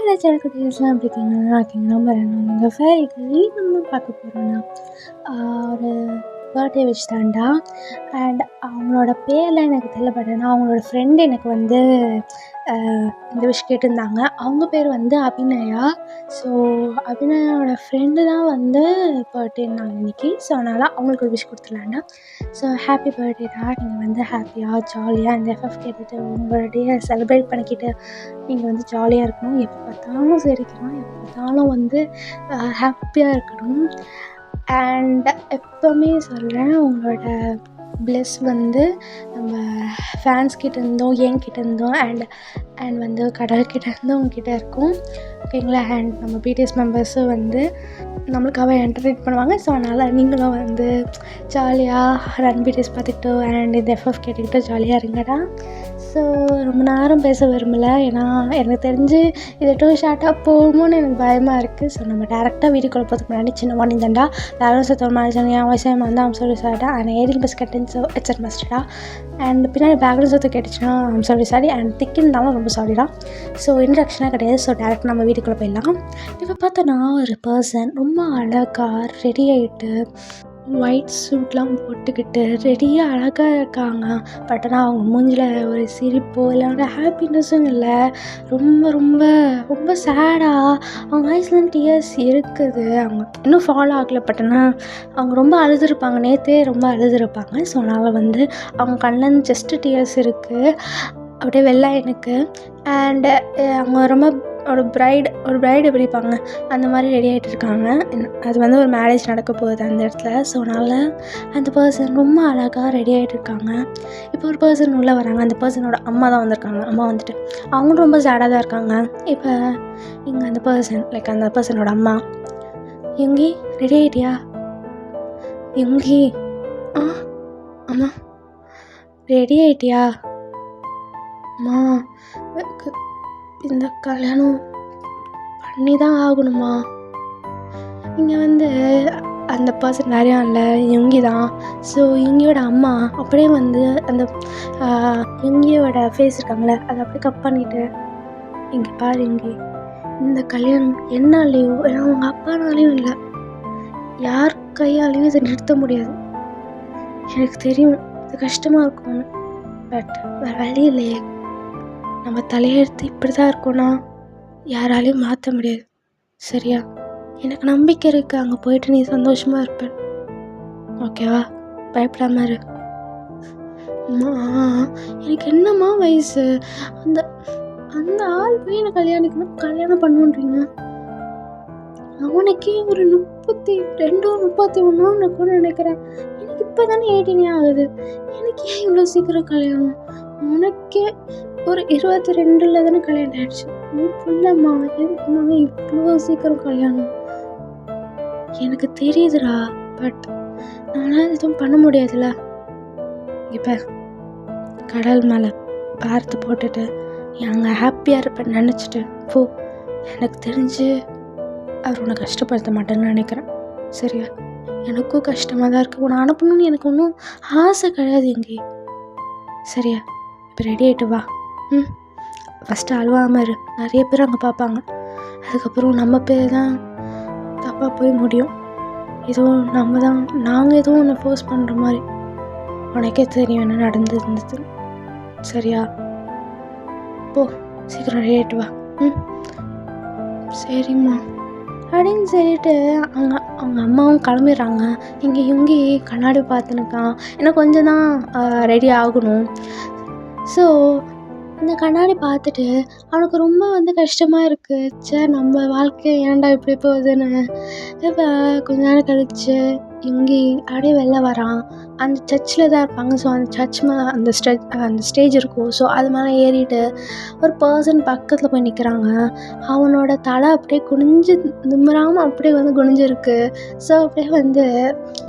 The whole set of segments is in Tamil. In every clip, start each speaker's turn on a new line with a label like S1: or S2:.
S1: ஹலோ செல்லக்குட்டீஸ்லாம் எப்படி இருக்கீங்க? நல்லா இருக்கீங்களா? உங்கள் ஃபேவரட் நம்ம பார்க்க போகிறோன்னா ஒரு பர்த்டே விஷ் தான்டா. அண்ட் அவங்களோட பேர்லாம் எனக்கு தெரியல, பட் ஆனால் அவங்களோட ஃப்ரெண்டு எனக்கு வந்து இந்த விஷ் கேட்டிருந்தாங்க. அவங்க பேர் வந்து அபிநயா. ஸோ அபிநயாவோட ஃப்ரெண்டு தான் வந்து பர்த்டேன்னாங்க இன்றைக்கி. ஸோ அதனால் அவங்களுக்கு ஒரு விஷ் கொடுத்துடலான்டா. ஸோ ஹாப்பி பர்த்டேடா. நீங்கள் வந்து ஹாப்பியாக ஜாலியாக இந்த எஃப்எஃப் கேட்டுட்டு உங்களோட டேயை செலிப்ரேட் பண்ணிக்கிட்டு நீங்கள் வந்து ஜாலியாக இருக்கணும். எப்போ பார்த்தாலும் சிரிக்கணும், எப்போ பார்த்தாலும் வந்து ஹாப்பியாக இருக்கணும். அண்ட் எப்போவுமே சொல்கிறேன், உங்களோட ப்ளெஸ் வந்து நம்ம ஃபேன்ஸ்கிட்ட இருந்தோம், என்கிட்ட இருந்தோம், அண்ட் வந்து கடல்கிட்ட இருந்தும் உங்ககிட்ட இருக்கும். ஓகேங்களா? அண்ட் நம்ம பிடிஎஸ் மெம்பர்ஸும் வந்து நம்மளுக்காக என்டர்டெயின் பண்ணுவாங்க. ஸோ அதனால் நீங்களும் வந்து ஜாலியாக ரன் பிடிஎஸ் பார்த்துக்கிட்டோ அண்ட் இந்த எஃப்எஃப் கேட்டுக்கிட்டோ ஜாலியாக இருங்கடா. ஸோ ரொம்ப நேரம் பேச விரும்பலை, ஏன்னா எனக்கு தெரிஞ்சு இது டூ ஷார்ட்டாக போகுமோன்னு எனக்கு பயமாக இருக்குது. ஸோ நம்ம டேரெக்டாக வீடியோக்குள்ளே போகிறதுக்கு முன்னாடி சின்ன வார்னிங் தான்டா. யாரும் சத்தம் மாதிரி என் வயசாக வந்து ஐம் சாரி சாரிடா. அண்ட் ஏரிங் பஸ் கட்டன்ஸ் இட்ஸ் மஸ்டா. அண்ட் பின்னாடி பேக்ரவுண்ட் சத்தம் கேட்டுச்சுன்னா ஐம் சாரி அண்ட் திக்கிருந்தாலும் ரொம்ப சாரிடா. ஸோ இன்ட்ரக்ஷனாக கிடையாது. ஸோ டேரெக்டாக நம்ம வீட்டுக்குள்ளே போயிடலாம். இப்போ பார்த்தோன்னா ஒரு பர்சன் ரொம்ப அழகாக ரெடி ஆகிட்டு ஒயிட் சூட்லாம் போட்டுக்கிட்டு ரெடியாக அழகாக இருக்காங்க. பட் ஆனால் அவங்க மூஞ்சில் ஒரு சிரிப்போ இல்லை ஹாப்பினஸும் இல்லை. ரொம்ப ரொம்ப ரொம்ப சேடாக அவங்க ஐஸ்லாம் டியர்ஸ் இருக்குது. அவங்க இன்னும் ஃபாலோ ஆகலை, பட் ஆனால் அவங்க ரொம்ப அழுதுருப்பாங்க, நேற்றே ரொம்ப அழுதுருப்பாங்க. ஸோ அதனால் வந்து அவங்க கண்ணில் ஜஸ்ட்டு டியர்ஸ் இருக்குது, அப்படியே வெள்ளை எனக்கு. அண்டு அவங்க ரொம்ப ஒரு ப்ரைடு எப்படி இருப்பாங்க அந்த மாதிரி ரெடி ஆகிட்டு இருக்காங்க. அது வந்து ஒரு மேரேஜ் நடக்க போகுது அந்த இடத்துல. ஸோ அதனால் அந்த பர்சன் ரொம்ப அழகாக ரெடி ஆகிட்டு இருக்காங்க. இப்போ ஒரு பர்சன் உள்ளே வராங்க. அந்த பர்சனோட அம்மா தான் வந்திருக்காங்க. அம்மா வந்துட்டு அவங்களும் ரொம்ப சேடாக தான் இருக்காங்க. இப்போ இங்கே அந்த பர்சனோட அம்மா, யுங்கி ரெடி ஆகிட்டியா? யுங்கி அம்மா ரெடி ஆகிட்டியா? அம்மா இந்த கல்யாணம் பண்ணி தான் ஆகணுமா? இங்கே வந்து அந்த பர்சன் நிறையா இல்லை, யுங்கி தான். ஸோ யுங்கியோட அம்மா அப்படியே வந்து அந்த யுங்கியோட ஃபேஸ் இருக்காங்களே அதை அப்படியே கட் பண்ணிவிட்டு, இங்கே பாரு யுங்கி, இந்த கல்யாணம் என்னாலேயோ ஏன்னா அவங்க அப்பானாலேயும் இல்லை, யார் கையாலேயும் இதை நிறுத்த முடியாது. எனக்கு தெரியும் இது கஷ்டமாக இருக்கும்னு, பட் வேறு வழி இல்லையே. நம்ம தலையெழுத்து இப்படி தான் இருக்கோன்னா யாராலையும் மாற்ற முடியாது. சரியா? எனக்கு நம்பிக்கை இருக்குது, அங்கே போயிட்டு நீ சந்தோஷமாக இருப்பேன். ஓகேவா? பயப்படாம இரு. அம்மா எனக்கு என்னம்மா வயசு? அந்த அந்த ஆள் போய் என்னை கல்யாணம் பண்ணுன்றீங்க. அவனுக்கே ஒரு 32 31 கூட நினைக்கிறேன். எனக்கு இப்போ தானே 18 ஆகுது. எனக்கு ஏன் இவ்வளோ சீக்கிரம் கல்யாணம்? உனக்கே ஒரு 22 தானே கல்யாணம் ஆகிடுச்சு. இல்லைம்மா, எதுக்குமா இவ்வளோ சீக்கிரம் கல்யாணம்? எனக்கு தெரியுதுடா, பட் நானால் எதுவும் பண்ண முடியாதுல்ல. இப்போ கடல் மேலே பார்த்து போட்டுட்டு நீ அங்கே ஹாப்பியாக இருப்பேன்னு நினச்சிட்டு போ. எனக்கு தெரிஞ்சு அவர் உன்னை கஷ்டப்படுத்த மாட்டேன்னு நினைக்கிறேன். சரியா? எனக்கும் கஷ்டமாக தான் இருக்குது. உன்னை அனுப்பணும்னு எனக்கு ஒன்றும் ஆசை கிடையாது எங்கே. சரியா? இப்போ ரெடி ஆகிட்டு வா. ஃபஸ்ட்டு அழுவாமல் இரு. நிறைய பேர் அங்கே பார்ப்பாங்க. அதுக்கப்புறம் நம்ம பேர் தான் தப்பாக போய் முடியும். எதுவும் நாங்கள் எதுவும் ஒன்று ஃபோர்ஸ் பண்ணுற மாதிரி. உனக்கே தெரியும் என்ன நடந்துருந்தது. சரியா? போ, சீக்கிரம் ரெடி ஆகிட்டு வா. சரிம்மா அப்படின்னு சொல்லிட்டு அவங்க அம்மாவும் கிளம்பிடுறாங்க. இங்கே யுங்கி கண்ணாடி பார்த்துனுக்கான். ஏன்னா கொஞ்சம் தான் ரெடி ஆகணும். ஸோ இந்த கண்ணாடி பார்த்துட்டு அவனுக்கு ரொம்ப வந்து கஷ்டமாக இருக்குது. சரி, நம்ம வாழ்க்கை ஏன்டா இப்படி போகுதுன்னு. இப்போ கொஞ்ச நேரம் கழிச்சு யுங்கி அப்படியே வெளில வரான். அந்த சர்ச்சில் தான் இருப்பாங்க. ஸோ அந்த சர்ச் மேலே அந்த ஸ்டேஜ் இருக்கும். ஸோ அது மேலே ஏறிட்டு ஒரு பர்சன் பக்கத்தில் போய் நிற்கிறாங்க. அவனோட தலை அப்படியே குனிஞ்சு நிம்மறாமல் அப்படியே வந்து குனிஞ்சிருக்கு. ஸோ அப்படியே வந்து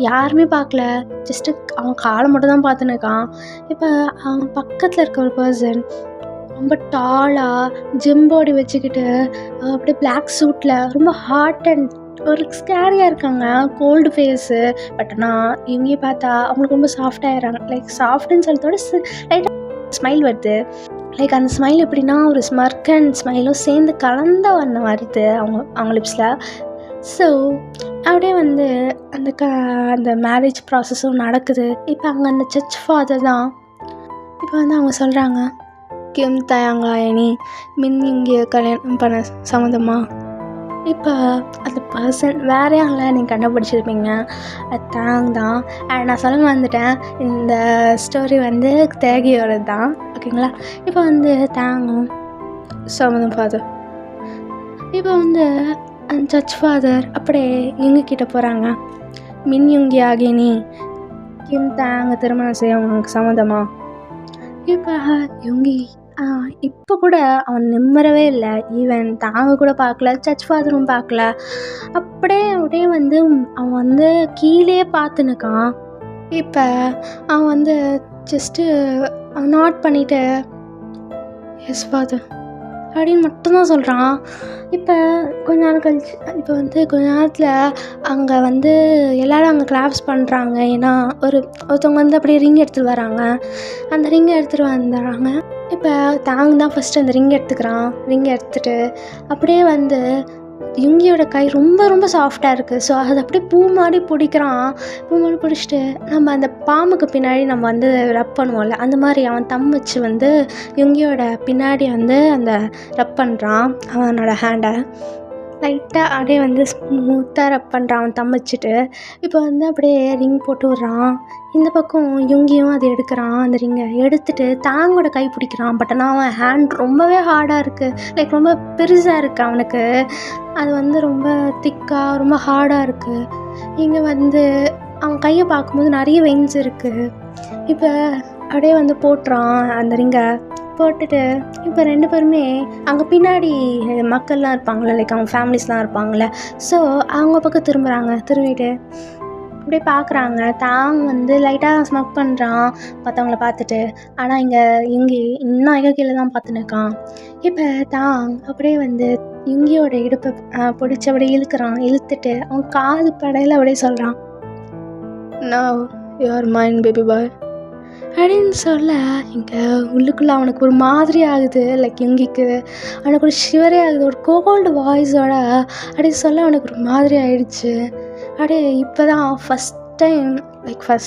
S1: யாருமே பார்க்கல, ஜஸ்ட்டு அவன் காலை மட்டும் தான் பார்த்துன்னு இருக்கான். இப்போ அவன் பக்கத்தில் இருக்க ஒரு பர்சன் ரொம்ப டாலாக ஜிம் பாடி வச்சுக்கிட்டு அப்படியே பிளாக் சூட்டில் ரொம்ப ஹாட் அண்ட் ஒரு ஸ்கேரியாக இருக்காங்க. Gold phase. பட் ஆனால் இவங்க பார்த்தா அவங்களுக்கு ரொம்ப சாஃப்டாகிடுறாங்க. லைக் சாஃப்ட்டுன்னு சொல்லிட்டோட லைட்டாக ஸ்மைல் வருது. லைக் அந்த ஸ்மைல் எப்படின்னா ஒரு ஸ்மர்க் அண்ட் ஸ்மைலும் சேர்ந்து கலந்த வண்ண வருது அவங்க லிப்ஸில். ஸோ அப்படியே வந்து அந்த மேரேஜ் ப்ராசஸும் நடக்குது. இப்போ அங்கே அந்த சர்ச் ஃபாதர் தான் இப்போ வந்து அவங்க சொல்கிறாங்க, கிம் தயாங்காயனி மின் இங்கே கல்யாணம் பண்ண சம்மந்தமா. இப்போ அந்த பர்சன் வேறு யாரில் நீங்கள் கண்டுபிடிச்சிருப்பீங்க, அது தாங் தான். அண்ட் நான் சொல்ல வந்துட்டேன், இந்த ஸ்டோரி வந்து தேகியோட தான், ஓகேங்களா. இப்போ வந்து தாங்கும் சம்மந்தம் ஃபாதர் இப்போ வந்து அந்த சர்ச் ஃபாதர் அப்படியே எங்ககிட்ட போகிறாங்க, மின் யுங்கி ஆகினி கிம் தாங்க திருமணம் செய்ய உங்களுக்கு சம்மந்தமா. இப்போ யுங்கி இப்போ கூட அவன் நிம்மறவே இல்லை. ஈவன் தாங்க கூட பார்க்கல, சர்ச் ஃபாதரும் பார்க்கல. அப்படியே வந்து அவன் வந்து கீழே பார்த்துன்னுக்கான். இப்போ அவன் வந்து ஜஸ்ட்டு நாட் பண்ணிவிட்டு எஸ் ஃபாதர் அப்படின்னு மட்டும்தான் சொல்கிறான். இப்போ கொஞ்ச நாள் கழிச்சு இப்போ வந்து கொஞ்ச நேரத்தில் அங்கே வந்து எல்லோரும் அங்கே கிளாப்ஸ் பண்ணுறாங்க. ஏன்னா ஒருத்தவங்க வந்து அப்படியே ரிங் எடுத்துகிட்டு வராங்க. அந்த ரிங்கை எடுத்துகிட்டு வந்துடுறாங்க. இப்போ தாங் தான் ஃபஸ்ட்டு அந்த ரிங் எடுத்துக்கிறான். ரிங் எடுத்துகிட்டு அப்படியே வந்து யுங்கியோட கை ரொம்ப ரொம்ப சாஃப்டாக இருக்குது. ஸோ அதை அப்படியே பூ மாதிரி பிடிக்கிறான். பூ மாதிரி பிடிச்சிட்டு நம்ம அந்த பாம்புக்கு பின்னாடி நம்ம வந்து ரப் பண்ணுவோம்ல, அந்த மாதிரி அவன் தம் வச்சு வந்து யுங்கியோட பின்னாடி வந்து அந்த ரப் பண்ணுறான். அவனோட ஹேண்டை லைட்டாக அப்படியே வந்து ஸ்மூத்தாக ரப் பண்ணுறான் அவன் தம் வச்சுட்டு. இப்போ வந்து அப்படியே ரிங் போட்டு விட்றான். இந்த பக்கம் யுங்கியும் அதை எடுக்கிறான். அந்த ரிங்கை எடுத்துகிட்டு தாங்கோட கை பிடிக்கிறான். பட் ஆனால் அவன் ஹேண்ட் ரொம்பவே ஹார்டாக இருக்குது. லைக் ரொம்ப பெருசாக இருக்குது அவனுக்கு. அது வந்து ரொம்ப திக்காக ரொம்ப ஹார்டாக இருக்குது. இங்கே வந்து அவன் கையை பார்க்கும்போது நிறைய வெயின்ஸ் இருக்குது. இப்போ அப்படியே வந்து போட்டுறான் அந்த ரிங்கை. போட்டுட்டு இப்போ 2 பேருமே அங்கே பின்னாடி மக்கள்லாம் இருப்பாங்களே, லைக் அவங்க ஃபேமிலிஸ்லாம் இருப்பாங்களே. ஸோ அவங்க பக்கம் திரும்பிட்டு அப்படியே பார்க்குறாங்க. தாங் வந்து லைட்டாக ஸ்மக் பண்ணுறான் மற்றவங்கள பார்த்துட்டு. ஆனால் இங்கே இன்னும் எங்கே கீழே தான் பார்த்துன்னு இருக்கான். இப்போ தாங் அப்படியே வந்து யுங்கியோட இடுப்பை பிடிச்சி அப்படியே இழுத்துட்டு அவன் காது படையில் அப்படியே சொல்கிறான், now you are mind baby boy அப்படின்னு சொல்ல இங்கே உள்ளுக்குள்ளே அவனுக்கு ஒரு மாதிரி ஆகுது. லைக் யுங்கிக்கு அவனுக்கு ஒரு ஷிவரே ஆகுது. ஒரு கோல்டு வாய்ஸோட அப்படி சொல்ல அவனுக்கு ஒரு மாதிரி ஆயிடுச்சு. அப்படியே இப்போ தான் ஃபஸ்ட்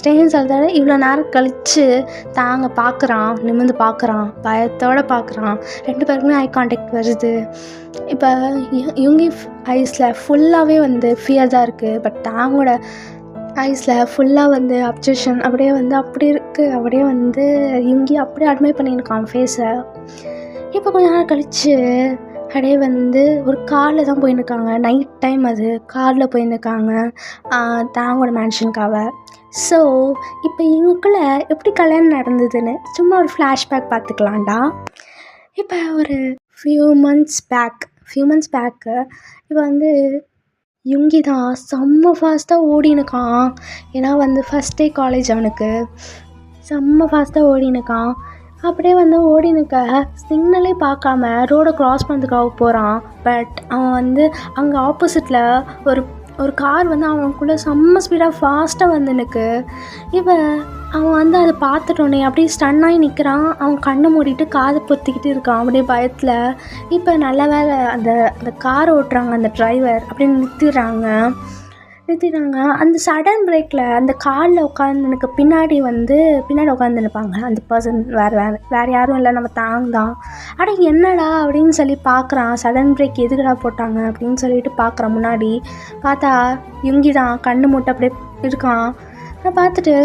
S1: டைம் சொல்கிறத இவ்வளோ நேரம் கழித்து தாங்க பார்க்குறான். நிமிர்ந்து பார்க்குறான், பயத்தோடு பார்க்குறான். 2 பேருக்குமே ஐ கான்டாக்ட் வருது. இப்போ யுங்கி ஐஸில் ஃபுல்லாகவே வந்து ஃபியர் தான் இருக்குது. பட் தாங்கோட ஐஸில் ஃபுல்லாக வந்து அப்ஜெக்ஷன் அப்படியே வந்து அப்படி இருக்குது. அப்படியே வந்து யுங்கி அப்படியே அட்மைர் பண்ணியிருக்கான் ஃபேஸை. இப்போ கொஞ்ச நேரம் கழித்து அப்படியே வந்து ஒரு காரில் தான் போயின்னுருக்காங்க. நைட் டைம் அது காரில் போயின்னுருக்காங்க தாங்கோட மேன்ஷனுக்காக. ஸோ இப்போ இவங்களுக்குள்ள எப்படி கல்யாணம் நடந்ததுன்னு சும்மா ஒரு ஃப்ளாஷ்பேக் பார்த்துக்கலாம்டா. இப்போ ஒரு ஃபியூ மந்த்ஸ் பேக்கு இப்போ வந்து யுங்கி தான் செம்ம ஃபாஸ்ட்டாக ஓடினுக்கான். ஏன்னா வந்து ஃபஸ்ட் டே காலேஜ் அவனுக்கு செம்ம ஃபாஸ்ட்டாக ஓடினுக்கான். அப்படியே வந்து ஓடினுக்க சிக்னலே பார்க்காம ரோடை க்ராஸ் பண்ணுறதுக்காக போகிறான். பட் அவன் வந்து அங்கே ஆப்போசிட்டில் ஒரு கார் வந்து அவனுக்குள்ளே செம்ம ஸ்பீடாக ஃபாஸ்ட்டாக வந்துனுக்கு. அவன் வந்து அதை பார்த்துட்டோன்னே அப்படியே ஸ்டன்னாகி நிற்கிறான். அவன் கண்ணை மூடிட்டு காதை பொத்திக்கிட்டு இருக்கான் அப்படியே பயத்தில். இப்போ நல்ல வேலை அந்த காரை ஓட்டுறாங்க அந்த டிரைவர் அப்படின்னு நிறுத்திடுறாங்க. அந்த சடன் பிரேக்கில் அந்த காரில் உட்காந்துனுக்கு பின்னாடி உட்காந்துருப்பாங்க அந்த பர்சன். வேறு யாரும் இல்லை, நம்ம தாங் தான். அட என்னடா அப்படின்னு சொல்லி பார்க்குறான். சடன் பிரேக் எதுக்குடா போட்டாங்க அப்படின்னு சொல்லிட்டு பார்க்குறான். முன்னாடி பார்த்தா யுங்கி தான் கண்ணு மூட்டை அப்படியே இருக்கான். அதை பார்த்துட்டு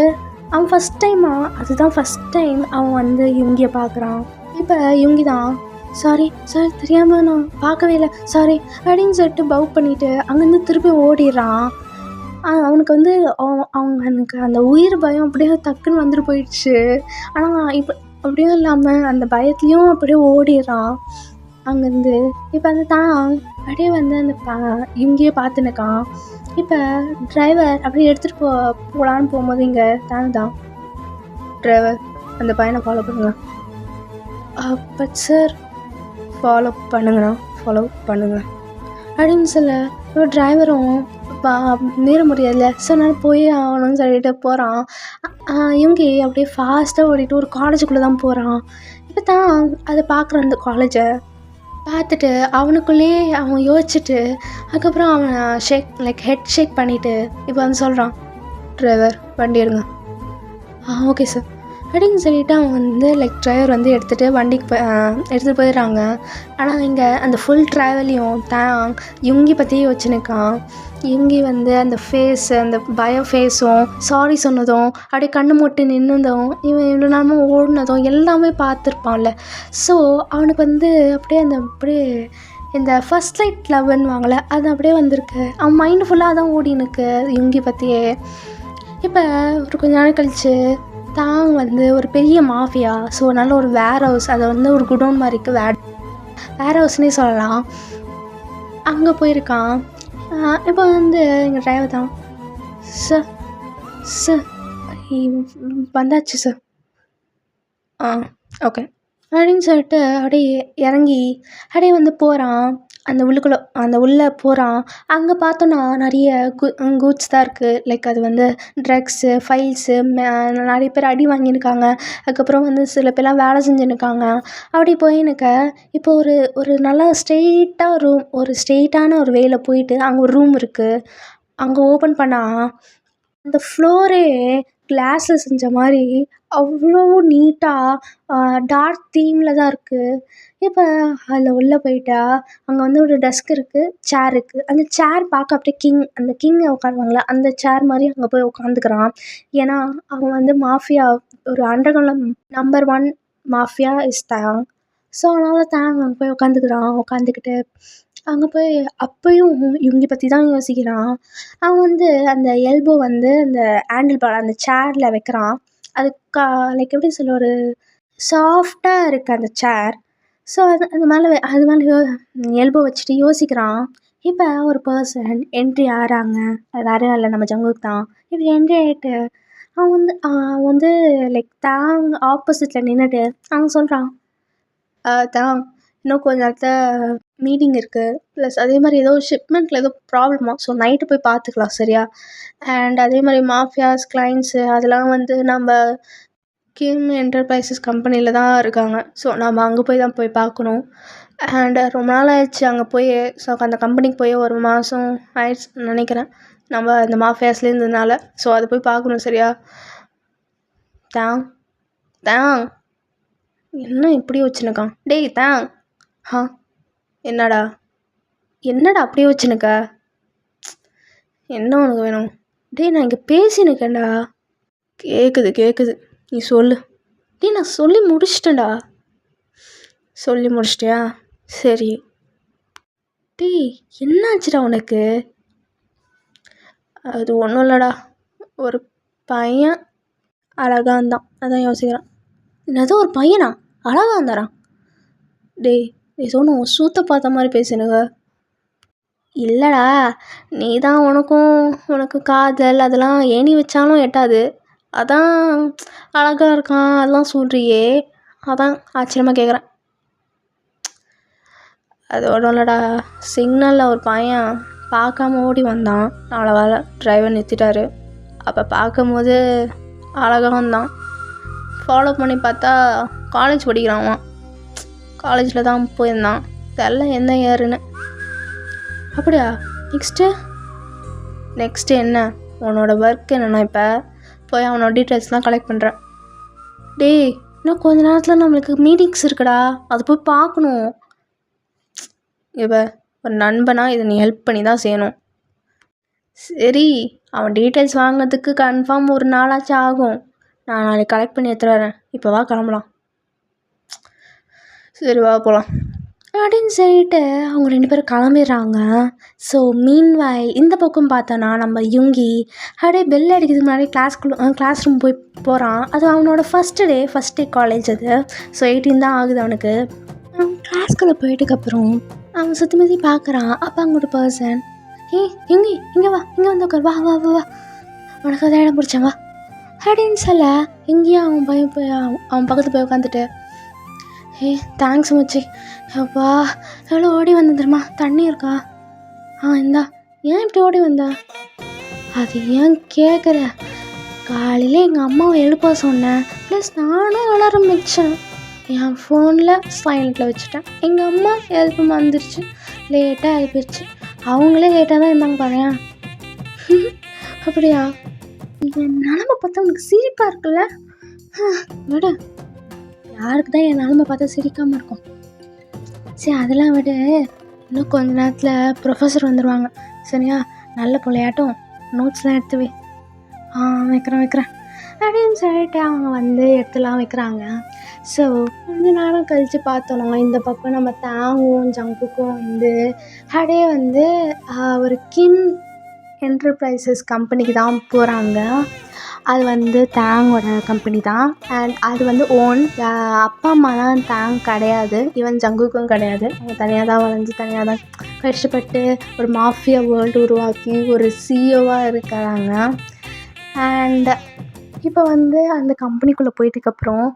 S1: அவன் அதுதான் ஃபஸ்ட் டைம் அவன் வந்து யுங்கியை பார்க்குறான். இப்போ யுங்கி தான் சாரி தெரியாமல் நான் பார்க்கவே இல்லை சாரி அப்படின்னு சொல்லிட்டு பவ் பண்ணிவிட்டு அங்கேருந்து திருப்பி ஓடிடுறான். அவனுக்கு வந்து அவனுக்கு அந்த உயிர் பயம் அப்படியே டக்குன்னு வந்துட்டு போயிடுச்சு. ஆனால் இப்போ அப்படியும் இல்லாமல் அந்த பயத்துலேயும் அப்படியே ஓடிடுறான் அங்கேருந்து. இப்போ அந்த தாங் அப்படியே வந்து அந்த இங்கேயே பார்த்துனுக்கான். இப்போ டிரைவர் அப்படியே எடுத்துகிட்டு போகலான்னு போகும்போது இங்கே தாங் தான் டிரைவர் அந்த பையனை ஃபாலோ பண்ணுங்க. பட் சார் ஃபாலோ பண்ணுங்க அப்படின்னு சொல்ல ஒரு டிரைவரும் மீற முடியாதுல்ல, ஸோ நான் போய் ஆகணும்னு சொல்லிட்டு போகிறான். இவங்க அப்படியே ஃபாஸ்ட்டாக ஓடிட்டு ஒரு காலேஜுக்குள்ளே தான் போகிறான். இப்போ தான் அதை பார்க்குறான் அந்த காலேஜை பார்த்துட்டு அவனுக்குள்ளேயே அவன் யோசிச்சுட்டு அதுக்கப்புறம் அவன் ஹெட் ஷேக் பண்ணிவிட்டு இப்போ வந்து சொல்கிறான், டிரைவர் வண்டி எடுங்க. ஓகே சார் அப்படின்னு சொல்லிவிட்டு அவன் வந்து டிரைவர் வந்து எடுத்துகிட்டு போயிடுறாங்க. ஆனால் இங்கே அந்த ஃபுல் ட்ராவலையும் தான் யுங்கி பற்றியே வச்சுருக்கான். யுங்கி வந்து அந்த ஃபேஸு, அந்த ஃபேஸும் சாரி சொன்னதும் அப்படியே கண்ணு மூட்டு நின்றுதும் இவன் இவ்வளோ நேரமும் ஓடினதும் எல்லாமே பார்த்துருப்பான்ல. ஸோ அவனுக்கு வந்து அப்படியே இந்த ஃபர்ஸ்ட் லைட் லவ்னுவாங்களே அது அப்படியே வந்திருக்கு. அவன் மைண்டு ஃபுல்லாக தான் ஓடினுக்கு யுங்கி பற்றியே. இப்போ ஒரு கொஞ்ச நாள் கழித்து தான் வந்து ஒரு பெரிய மாஃபியா, ஸோ நல்ல ஒரு வேர் ஹவுஸ், அதை வந்து ஒரு குடோன் மாதிரிக்கு வேர் ஹவுஸ்னே சொல்லலாம், அங்கே போயிருக்கான். இப்போ வந்து எங்கள் டிரைவர் தான், சார் சார் வந்தாச்சு சார், ஓகே அப்படின்னு சொல்லிட்டு அப்படியே இறங்கி அப்படியே வந்து போகிறான். உள்ளே போகிறான். அங்கே பார்த்தோன்னா நிறைய கூட்ஸ் தான் இருக்குது. அது வந்து ட்ரக்ஸு, ஃபைல்ஸு, நிறைய பேர் அடி வாங்கியிருக்காங்க. அதுக்கப்புறம் வந்து சில பேர்லாம் வேலை செஞ்சுருக்காங்க. அப்படி போயினுக்க இப்போ ஒரு நல்லா ஸ்ட்ரெயிட்டான ஒரு வேல போயிட்டு அங்கே ஒரு ரூம் இருக்குது. அங்கே ஓப்பன் பண்ணால் அந்த ஃப்ளோரே கிளாஸில் செஞ்ச மாதிரி அவ்வளோ நீட்டாக டார்க் தீமில் தான் இருக்குது. இப்போ அதில் உள்ளே போயிட்டா அங்கே வந்து ஒரு டெஸ்க் இருக்குது, சேர் இருக்குது. அந்த சேர் பார்க்க அப்படியே அந்த கிங்கை உட்காருவாங்களே அந்த சேர் மாதிரி அங்கே போய் உட்காந்துக்கிறான். ஏன்னா அவன் வந்து மாஃபியா, ஒரு underground number 1 mafia is Thang. So அதனால் தாங் அங்கே போய் உட்காந்துக்கிட்டு அங்கே போய் அப்பயும் இவங்க பற்றி தான் யோசிக்கிறான். அவன் வந்து அந்த எல்போ வந்து அந்த ஹேண்டில் பார் அந்த சேரில் வைக்கிறான். அது எப்படி சொல்ல, ஒரு சாஃப்டாக இருக்குது அந்த சேர். ஸோ அது மேலே எல்போ வச்சுட்டு யோசிக்கிறான். இப்போ ஒரு பர்சன் என்ட்ரி ஆகிறாங்க. அது வேறு இல்லை, நம்ம ஜங்குக்கு தான். இப்போ என்ட்ரி ஆகிட்டு அவன் வந்து தாங் ஆப்போசிட்டில் நின்றுட்டு அவன் சொல்கிறான், தாங் இன்னும் கொஞ்ச நேரத்தில் மீட்டிங் இருக்குது, ப்ளஸ் அதே மாதிரி ஏதோ ஷிப்மெண்ட்டில் ஏதோ ப்ராப்ளமாக, ஸோ நைட்டு போய் பார்த்துக்கலாம் சரியா. அண்ட் அதே மாதிரி மாஃபியாஸ் கிளைண்ட்ஸு அதெல்லாம் வந்து நம்ம கிம் என்டர்பிரைசஸ் கம்பெனியில் தான் இருக்காங்க. ஸோ நம்ம அங்கே போய் பார்க்கணும். அண்டு ரொம்ப நாள் ஆயிடுச்சு அங்கே ஸோ அந்த கம்பெனிக்கு போய் 1 மாதம் ஆயிடுச்சு நினைக்கிறேன், நம்ம அந்த மாஃபியாஸ்லேருந்ததுனால. ஸோ அதை போய் பார்க்கணும் சரியா. தாங் என்ன இப்படி வச்சுனுக்கான், டேய் தாங். என்னடா அப்படியே வச்சுனுக்க, என்ன உனக்கு வேணும்? டேய் நான் இங்கே பேசினுக்கேன்டா. கேட்குது நீ சொல்லு. டேய் நான் சொல்லி முடிச்சிட்டேன்டா. சொல்லி முடிச்சிட்டியா? சரி. டேய் என்னாச்சுடா உனக்கு? அது ஒன்றும் இல்லைடா, ஒரு பையன் அழகாக இருந்தான், அதான் யோசிக்கிறான். என்னது ஒரு பையனா அழகாக இருந்தாரான்? டேய் ஏதோ நான் சூத்த பார்த்த மாதிரி பேசினுங்க. இல்லைடா, நீ தான் உனக்கு காதல் அதெல்லாம் ஏணி வச்சாலும் எட்டாது, அதான் அழகாக இருக்கான் அதெல்லாம் சொல்கிறியே, அதான் ஆச்சரியமாக கேட்குறேன். அது ஒன்றும் இல்லைடா, சிக்னலில் ஒரு பையன் பார்க்காம ஓடி வந்தான், அவ்வளோ வேலை டிரைவர் நிறுத்திட்டாரு. அப்போ பார்க்கும்போது அழகாக வந்தான். ஃபாலோ பண்ணி பார்த்தா காலேஜ் படிக்கிறான். காலேஜில் தான் போயிருந்தான், தெரில என்ன ஏறுன்னு. அப்படியா? நெக்ஸ்ட்டு என்ன உன்னோட ஒர்க் என்னன்னா? இப்போ போய் அவனோட டீட்டெயில்ஸ்லாம் கலெக்ட் பண்ணுறேன். டேய் இன்னும் கொஞ்ச நேரத்தில் நம்மளுக்கு மீட்டிங்ஸ் இருக்குடா, அது போய் பார்க்கணும். இப்போ ஒரு நண்பனா இதை நீ ஹெல்ப் பண்ணி தான் செய்யணும். சரி, அவன் டீட்டெயில்ஸ் வாங்கினதுக்கு கன்ஃபார்ம் ஒரு நாளாச்சும் ஆகும், நான் நாளைக்கு கலெக்ட் பண்ணி எடுத்துகிட்டு வரேன். இப்போ வா கிளம்பலாம். சரி வா போகலாம் அப்படின்னு சொல்லிட்டு அவங்க 2 பேரும் கிளம்பிடுறாங்க. ஸோ மீன்வாயில் இந்த பக்கம் பார்த்தோன்னா நம்ம யுங்கி அப்படியே பெல் அடிக்கிறதுக்கு முன்னாடி கிளாஸ் ரூம் போகிறான். அது அவனோட ஃபஸ்ட் டே காலேஜ் அது. ஸோ 18 தான் ஆகுது அவனுக்கு. அவன் கிளாஸ்குள்ளே போயிட்டுக்கப்புறம் அவன் சுற்றி பார்க்குறான். அப்போ அங்கே ஒரு பர்சன், யுங்கி இங்கே வா, இங்கே வந்து உட்கார், வா வா வா வா, உனக்கு அதை இடம் பிடிச்சேன் வா அப்படின்னு சொல்ல இங்கேயும் அவன் பையன் போய் அவன் பக்கத்து போய் உட்காந்துட்டு, தேங்க்ஸ் மச்சி, அப்பா எவ்வளோ ஓடி வந்தேன் தெரியுமா, தண்ணி இருக்கா? இந்தா. ஏன் இப்படி ஓடி வந்தா? அது ஏன் கேட்குற, காலையில் எங்கள் அம்மாவை எழுப்ப சொன்னேன், ப்ளஸ் நானும் வளர மிச்சேன். என் ஃபோனில் சைலண்ட்டில் வச்சுட்டேன். எங்கள் அம்மா எழுப்பு வந்துருச்சு, லேட்டாக எழுப்பிருச்சு. அவங்களே லேட்டாக தான் இருந்தாங்க பாரேன். அப்படியா? என் நிலமை பார்த்தா உனக்கு சிரிப்பாக இருக்குல்ல? விட, யாருக்கு தான் என் நிலமை பார்த்தா சிரிக்காமல் இருக்கும்? சரி, அதெல்லாம் விட, இன்னும் கொஞ்ச நேரத்தில் ப்ரொஃபஸர் வந்துடுவாங்க. சரியா? நல்ல பிள்ளையாட்டும் நோட்ஸ்லாம் எடுத்து வை. வைக்கிறேன் அப்படின்னு சொல்லிட்டு அவங்க வந்து எடுத்துலாம் வைக்கிறாங்க. ஸோ கொஞ்ச நேரம் கழித்து பார்த்தோன்னா இந்த பக்கம் நம்ம தாங்கும் ஜங்குக்கும் வந்து அப்படியே வந்து ஒரு கின் என்டர்பிரைசஸ் கம்பெனிக்கு தான் போகிறாங்க. அது வந்து தாங்கோட கம்பெனி தான். அண்ட் அது வந்து ஓன் அப்பா அம்மாலாம் தாங் கிடையாது, ஈவன் ஜங்குக்கும் கிடையாது. அவங்க தனியாக தான் வளைஞ்சு தனியாக தான் கஷ்டப்பட்டு ஒரு மாஃபியா வேர்ல்டு உருவாக்கி ஒரு சிஇஓவாக இருக்கிறாங்க. அண்ட் இப்போ வந்து அந்த கம்பெனிக்குள்ளே போயிட்டதுக்கப்புறம்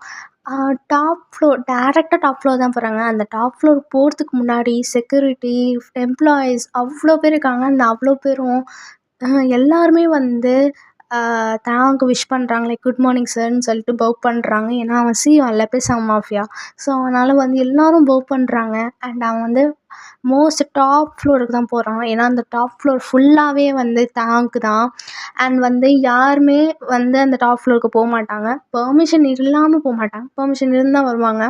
S1: டாப் ஃப்ளோர், டேரெக்டாக டாப் ஃப்ளோர் தான் போகிறாங்க. அந்த டாப் ஃப்ளோர் போகிறதுக்கு முன்னாடி செக்யூரிட்டி, எம்ப்ளாயீஸ் அவ்வளோ பேர் இருக்காங்க. அந்த அவ்வளோ பேரும் எல்லாருமே வந்து தாங்க்கு விஷ் பண்ணுறாங்க. லைக் குட் மார்னிங் சார்ன்னு சொல்லிட்டு பவ் பண்ணுறாங்க. ஏன்னா அவன் சிஇஓ பேசாம மாஃபியா. ஸோ அவனால் வந்து எல்லோரும் பவ் பண்ணுறாங்க. அண்ட் அவன் வந்து மோஸ்ட் டாப் ஃப்ளோருக்கு தான் போகிறான். ஏன்னா அந்த டாப் ஃப்ளோர் ஃபுல்லாகவே வந்து தாங்க்கு தான். அண்ட் வந்து யாருமே வந்து அந்த டாப் ஃப்ளோருக்கு போக மாட்டாங்க. பெர்மிஷன் இல்லாமல் போக மாட்டாங்க, பெர்மிஷன் இருந்தால் வருவாங்க.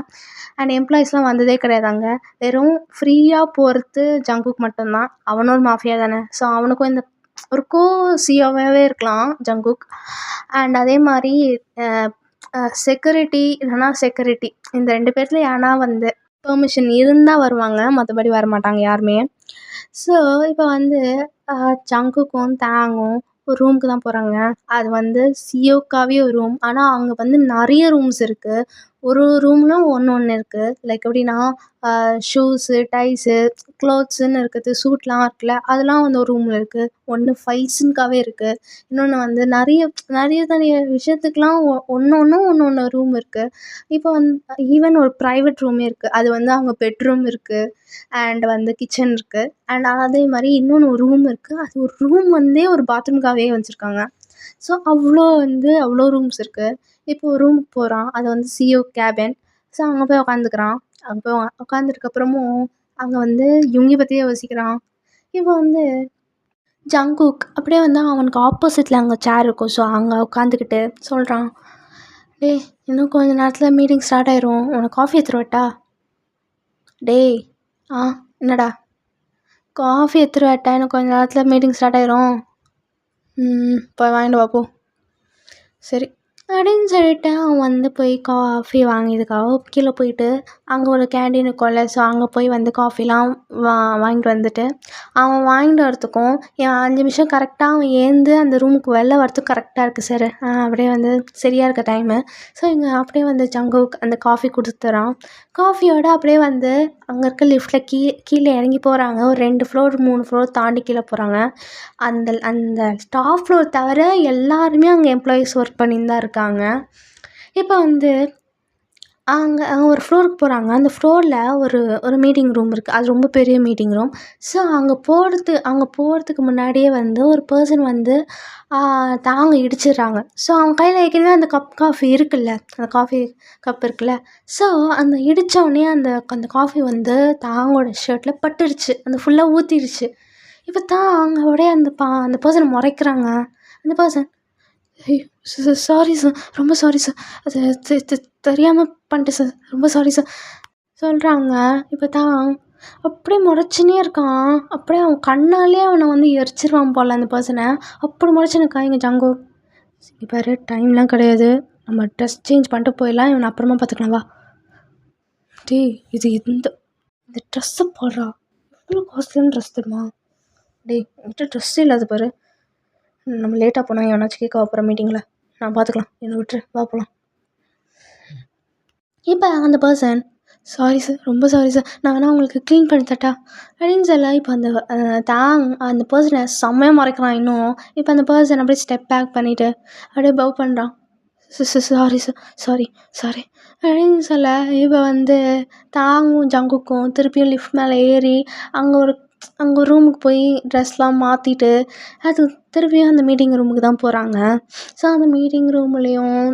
S1: அண்ட் எம்ப்ளாயீஸ்லாம் வந்ததே கிடையாது அங்கே. வெறும் ஃப்ரீயாக போகிறது ஜங்குக்கு மட்டும்தான். அவனும் ஒரு மாஃபியா தானே. ஸோ அவனுக்கும் இந்த ஒரு சிஇஓவாகவே இருக்கலாம் ஜங்குக். அண்ட் அதே மாதிரி செக்யூரிட்டி இல்லைனா செக்யூரிட்டி இந்த 2 பேர்த்துல யாருனா வந்து பெர்மிஷன் இருந்தால் வருவாங்க, மற்றபடி வரமாட்டாங்க யாருமே. ஸோ இப்போ வந்து ஜங்குக்கும் தாங்கும் ஒரு ரூமுக்கு தான் போகிறாங்க. அது வந்து சிஇஓக்காகவே ஒரு ரூம். ஆனால் அங்கே வந்து நிறைய ரூம்ஸ் இருக்குது. ஒரு ரூம்லும் ஒன்று இருக்குது. லைக் எப்படின்னா ஷூஸு, டைஸு, க்ளோத்ஸுன்னு இருக்குது, சூட்லாம் இருக்குல்ல, அதெல்லாம் வந்து ஒரு ரூமில் இருக்குது. ஒன்று ஃபைல்ஸுக்காகவே இருக்குது. இன்னொன்று வந்து நிறைய விஷயத்துக்கெலாம் ஒன்று ரூம் இருக்குது. இப்போ வந்து ஈவன் ஒரு ப்ரைவேட் ரூமே இருக்குது. அது வந்து அவங்க பெட்ரூம் இருக்குது, அண்ட் வந்து கிச்சன் இருக்குது. அண்ட் அதே மாதிரி இன்னொன்று ஒரு ரூம் இருக்குது. அது ஒரு ரூம் வந்து ஒரு பாத்ரூம்காகவே வச்சுருக்காங்க. ஸோ அவ்வளோ ரூம்ஸ் இருக்குது. இப்போ ஒரு ரூமுக்கு போகிறான். அது வந்து சிஇஓ கேபின். ஸோ அங்கே போய் உட்காந்துக்கிறான். அங்கே போய் உட்காந்துருக்கப்புறமும் அங்கே வந்து இவங்க பற்றியே யோசிக்கிறான். இப்போ வந்து ஜங்குக் அப்படியே வந்து அவனுக்கு ஆப்போசிட்டில் அங்கே சேர் இருக்கும். ஸோ அங்கே உட்காந்துக்கிட்டு சொல்கிறான், டேய் இன்னும் கொஞ்சம் நேரத்தில் மீட்டிங் ஸ்டார்ட் ஆயிரும், உனக்கு காஃபி எடுத்துட்டு வரட்டா? டேய் என்னடா காஃபி எடுத்துட்டு வரட்டா? இன்னும் கொஞ்சம் நேரத்தில் மீட்டிங் ஸ்டார்ட் ஆயிரும். போய் வாங்கிட்டு வா போ. சரி அப்படின்னு சொல்லிட்டு அவன் வந்து போய் காஃபி வாங்கியதுக்காக கீழே போயிட்டு அங்கே ஒரு கேண்டீன் இருக்கும்ல, ஸோ அங்கே போய் வந்து காஃபிலாம் வாங்கிட்டு வந்துட்டு அவன் வாங்கிட்டு வரத்துக்கும் 5 நிமிஷம் கரெக்டாக அவன் ஏந்து அந்த ரூமுக்கு வெளில வரத்துக்கு கரெக்டாக இருக்குது சார். அப்படியே வந்து சரியாக இருக்க டைமு. ஸோ இங்கே அப்படியே வந்து ஜங்குக்கு அந்த காஃபி கொடுத்துறான். காஃபியோடு அப்படியே வந்து அங்கே இருக்க லிஃப்ட்டில் கீழே இறங்கி போகிறாங்க. ஒரு 2 ஃப்ளோர் 3 ஃப்ளோர் தாண்டி கீழே போகிறாங்க. அந்த டாப் ஃப்ளோர் தவிர எல்லாருமே அங்கே எம்ப்ளாயீஸ் ஒர்க் பண்ணின்னு தான் இருக்காங்க. இப்போ வந்து அங்கே ஒரு ஃப்ளோருக்கு போகிறாங்க. அந்த ஃப்ளோரில் ஒரு மீட்டிங் ரூம் இருக்குது. அது ரொம்ப பெரிய மீட்டிங் ரூம். ஸோ அங்கே போகிறதுக்கு முன்னாடியே வந்து ஒரு பர்சன் வந்து தாங்க இடிச்சிடுறாங்க. ஸோ அவங்க கையில் ஏற்கனவே அந்த காஃபி இருக்குல்ல, அந்த காஃபி கப் இருக்குல்ல, ஸோ அந்த இடித்தோடனே அந்த காஃபி வந்து தாங்கோட ஷர்ட்டில் பட்டுடுச்சு, அந்த ஃபுல்லாக ஊற்றிடுச்சு. இப்போ தாங்க அப்படியே அந்த பர்சனை முறைக்கிறாங்க. அந்த பர்சன், சாரி சார், ரொம்ப சாரி சார், அது தெரியாமல் பண்ணிட்டேன் சார், ரொம்ப சாரி சார் சொல்கிறாங்க. இப்போ தான் அப்படியே முறைச்சினே இருக்கான். அப்படியே அவன் கண்ணாலே அவனை வந்து எரிச்சிருவான் போல் அந்த பர்சனை. அப்படி முறைச்சினுக்கான் எங்கள் ஜங்கு. இப்போ டைம்லாம் கிடையாது, நம்ம ட்ரெஸ் சேஞ்ச் பண்ணிட்டு போயிடலாம், இவனை அப்புறமா பார்த்துக்கலாம் வா. டேய் இந்த ட்ரெஸ்ஸை போடுறா, எவ்வளோ காஸ்ட்லியான ட்ரெஸ் தெரியுமா? டேய் என்கிட்ட ட்ரெஸ்ஸே இல்லாத பாரு, நம்ம லேட்டாக போனால் எவனாச்சும் கேட்க அப்புறம் மீட்டிங்கில், நான் பார்த்துக்கலாம், என்னை விட்டுரு, வா போகலாம். இப்போ அந்த பர்சன், சாரி சார், ரொம்ப சாரி சார், நான் வேணால் உங்களுக்கு க்ளீன் பண்ணி தட்டா அப்படின்னு சொல்ல. இப்போ அந்த பர்சனை செம்மையாக மறைக்கிறான் இன்னும். இப்போ அந்த பர்சன் அப்படியே ஸ்டெப் பேக் பண்ணிவிட்டு அப்படியே பவ் பண்ணுறான். சாரி சார், சாரி அப்படின்னு சொல்ல. இப்போ வந்து தாங்கும் ஜங்குக்கும் திருப்பியும் லிஃப்ட் மேலே ஏறி அங்கே ஒரு ரூமுக்கு போய் ட்ரெஸ்லாம் மாற்றிட்டு அது திருப்பியும் அந்த மீட்டிங் ரூமுக்கு தான் போகிறாங்க. ஸோ அந்த மீட்டிங் ரூம்லேயும்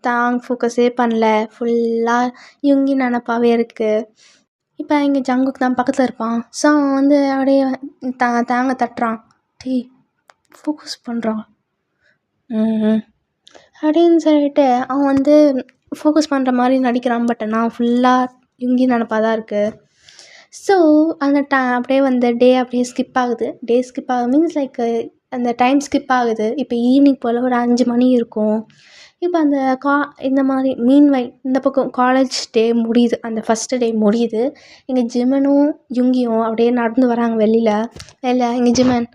S1: தாங் ஃபோக்கஸே பண்ணல. ஃபுல்லாக யுங்கி நினப்பாவே இருக்குது. இப்போ இங்கே ஜங்குக் தான் பக்கத்தில் இருப்பான். ஸோ அவன் வந்து அப்படியே தாங்க தட்டுறான். டேய் ஃபோக்கஸ் பண்ணுறான் அப்படின்னு சொல்லிட்டு அவன் வந்து ஃபோக்கஸ் பண்ணுற மாதிரி நடிக்கிறான். பட் நான் ஃபுல்லாக யுங்கி நினப்பாக தான் இருக்குது. ஸோ அந்த அப்படியே வந்து டே அப்படியே ஸ்கிப் ஆகுது. டே ஸ்கிப் ஆகுது மீன்ஸ் லைக் அந்த டைம் ஸ்கிப் ஆகுது. இப்போ ஈவினிங் போல் ஒரு 5 மணி இருக்கும். இப்போ அந்த இந்த மாதிரி மீன்வைல் இந்த பக்கம் காலேஜ் டே முடியுது. அந்த ஃபஸ்ட்டு டே முடியுது. இங்கே ஜிமனும் யுங்கியும் அப்படியே நடந்து வராங்க வெளியில். இங்கே ஜிமன்,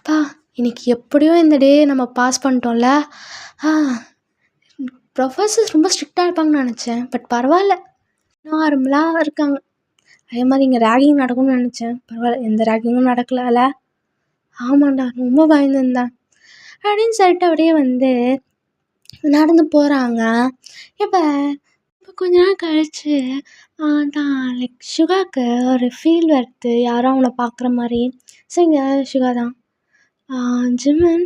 S1: பா இன்னைக்கு எப்படியோ இந்த டே நம்ம பாஸ் பண்ணிட்டோம்ல. ப்ரொஃபஸர்ஸ் ரொம்ப ஸ்ட்ரிக்டாக இருப்பாங்கன்னு நினச்சேன். பட் பரவாயில்ல, நார்மலாக இருக்காங்க. அதே மாதிரி இங்கே ரேகிங் நடக்கும்னு நினச்சேன். பரவாயில்ல, எந்த ரேகிங்கும் நடக்கல. ஆமாண்டா, ரொம்ப பயந்துருந்தேன் அப்படின்னு சொல்லிட்டு அப்படியே வந்து நடந்து போகிறாங்க. இப்போ கொஞ்ச நாள் கழிச்சு தான் லைக் சுகாவுக்கு ஒரு ஃபீல் வருது, யாரோ அவனை பார்க்குற மாதிரி. ஸோ இங்கே சுகா தான், ஜிமன்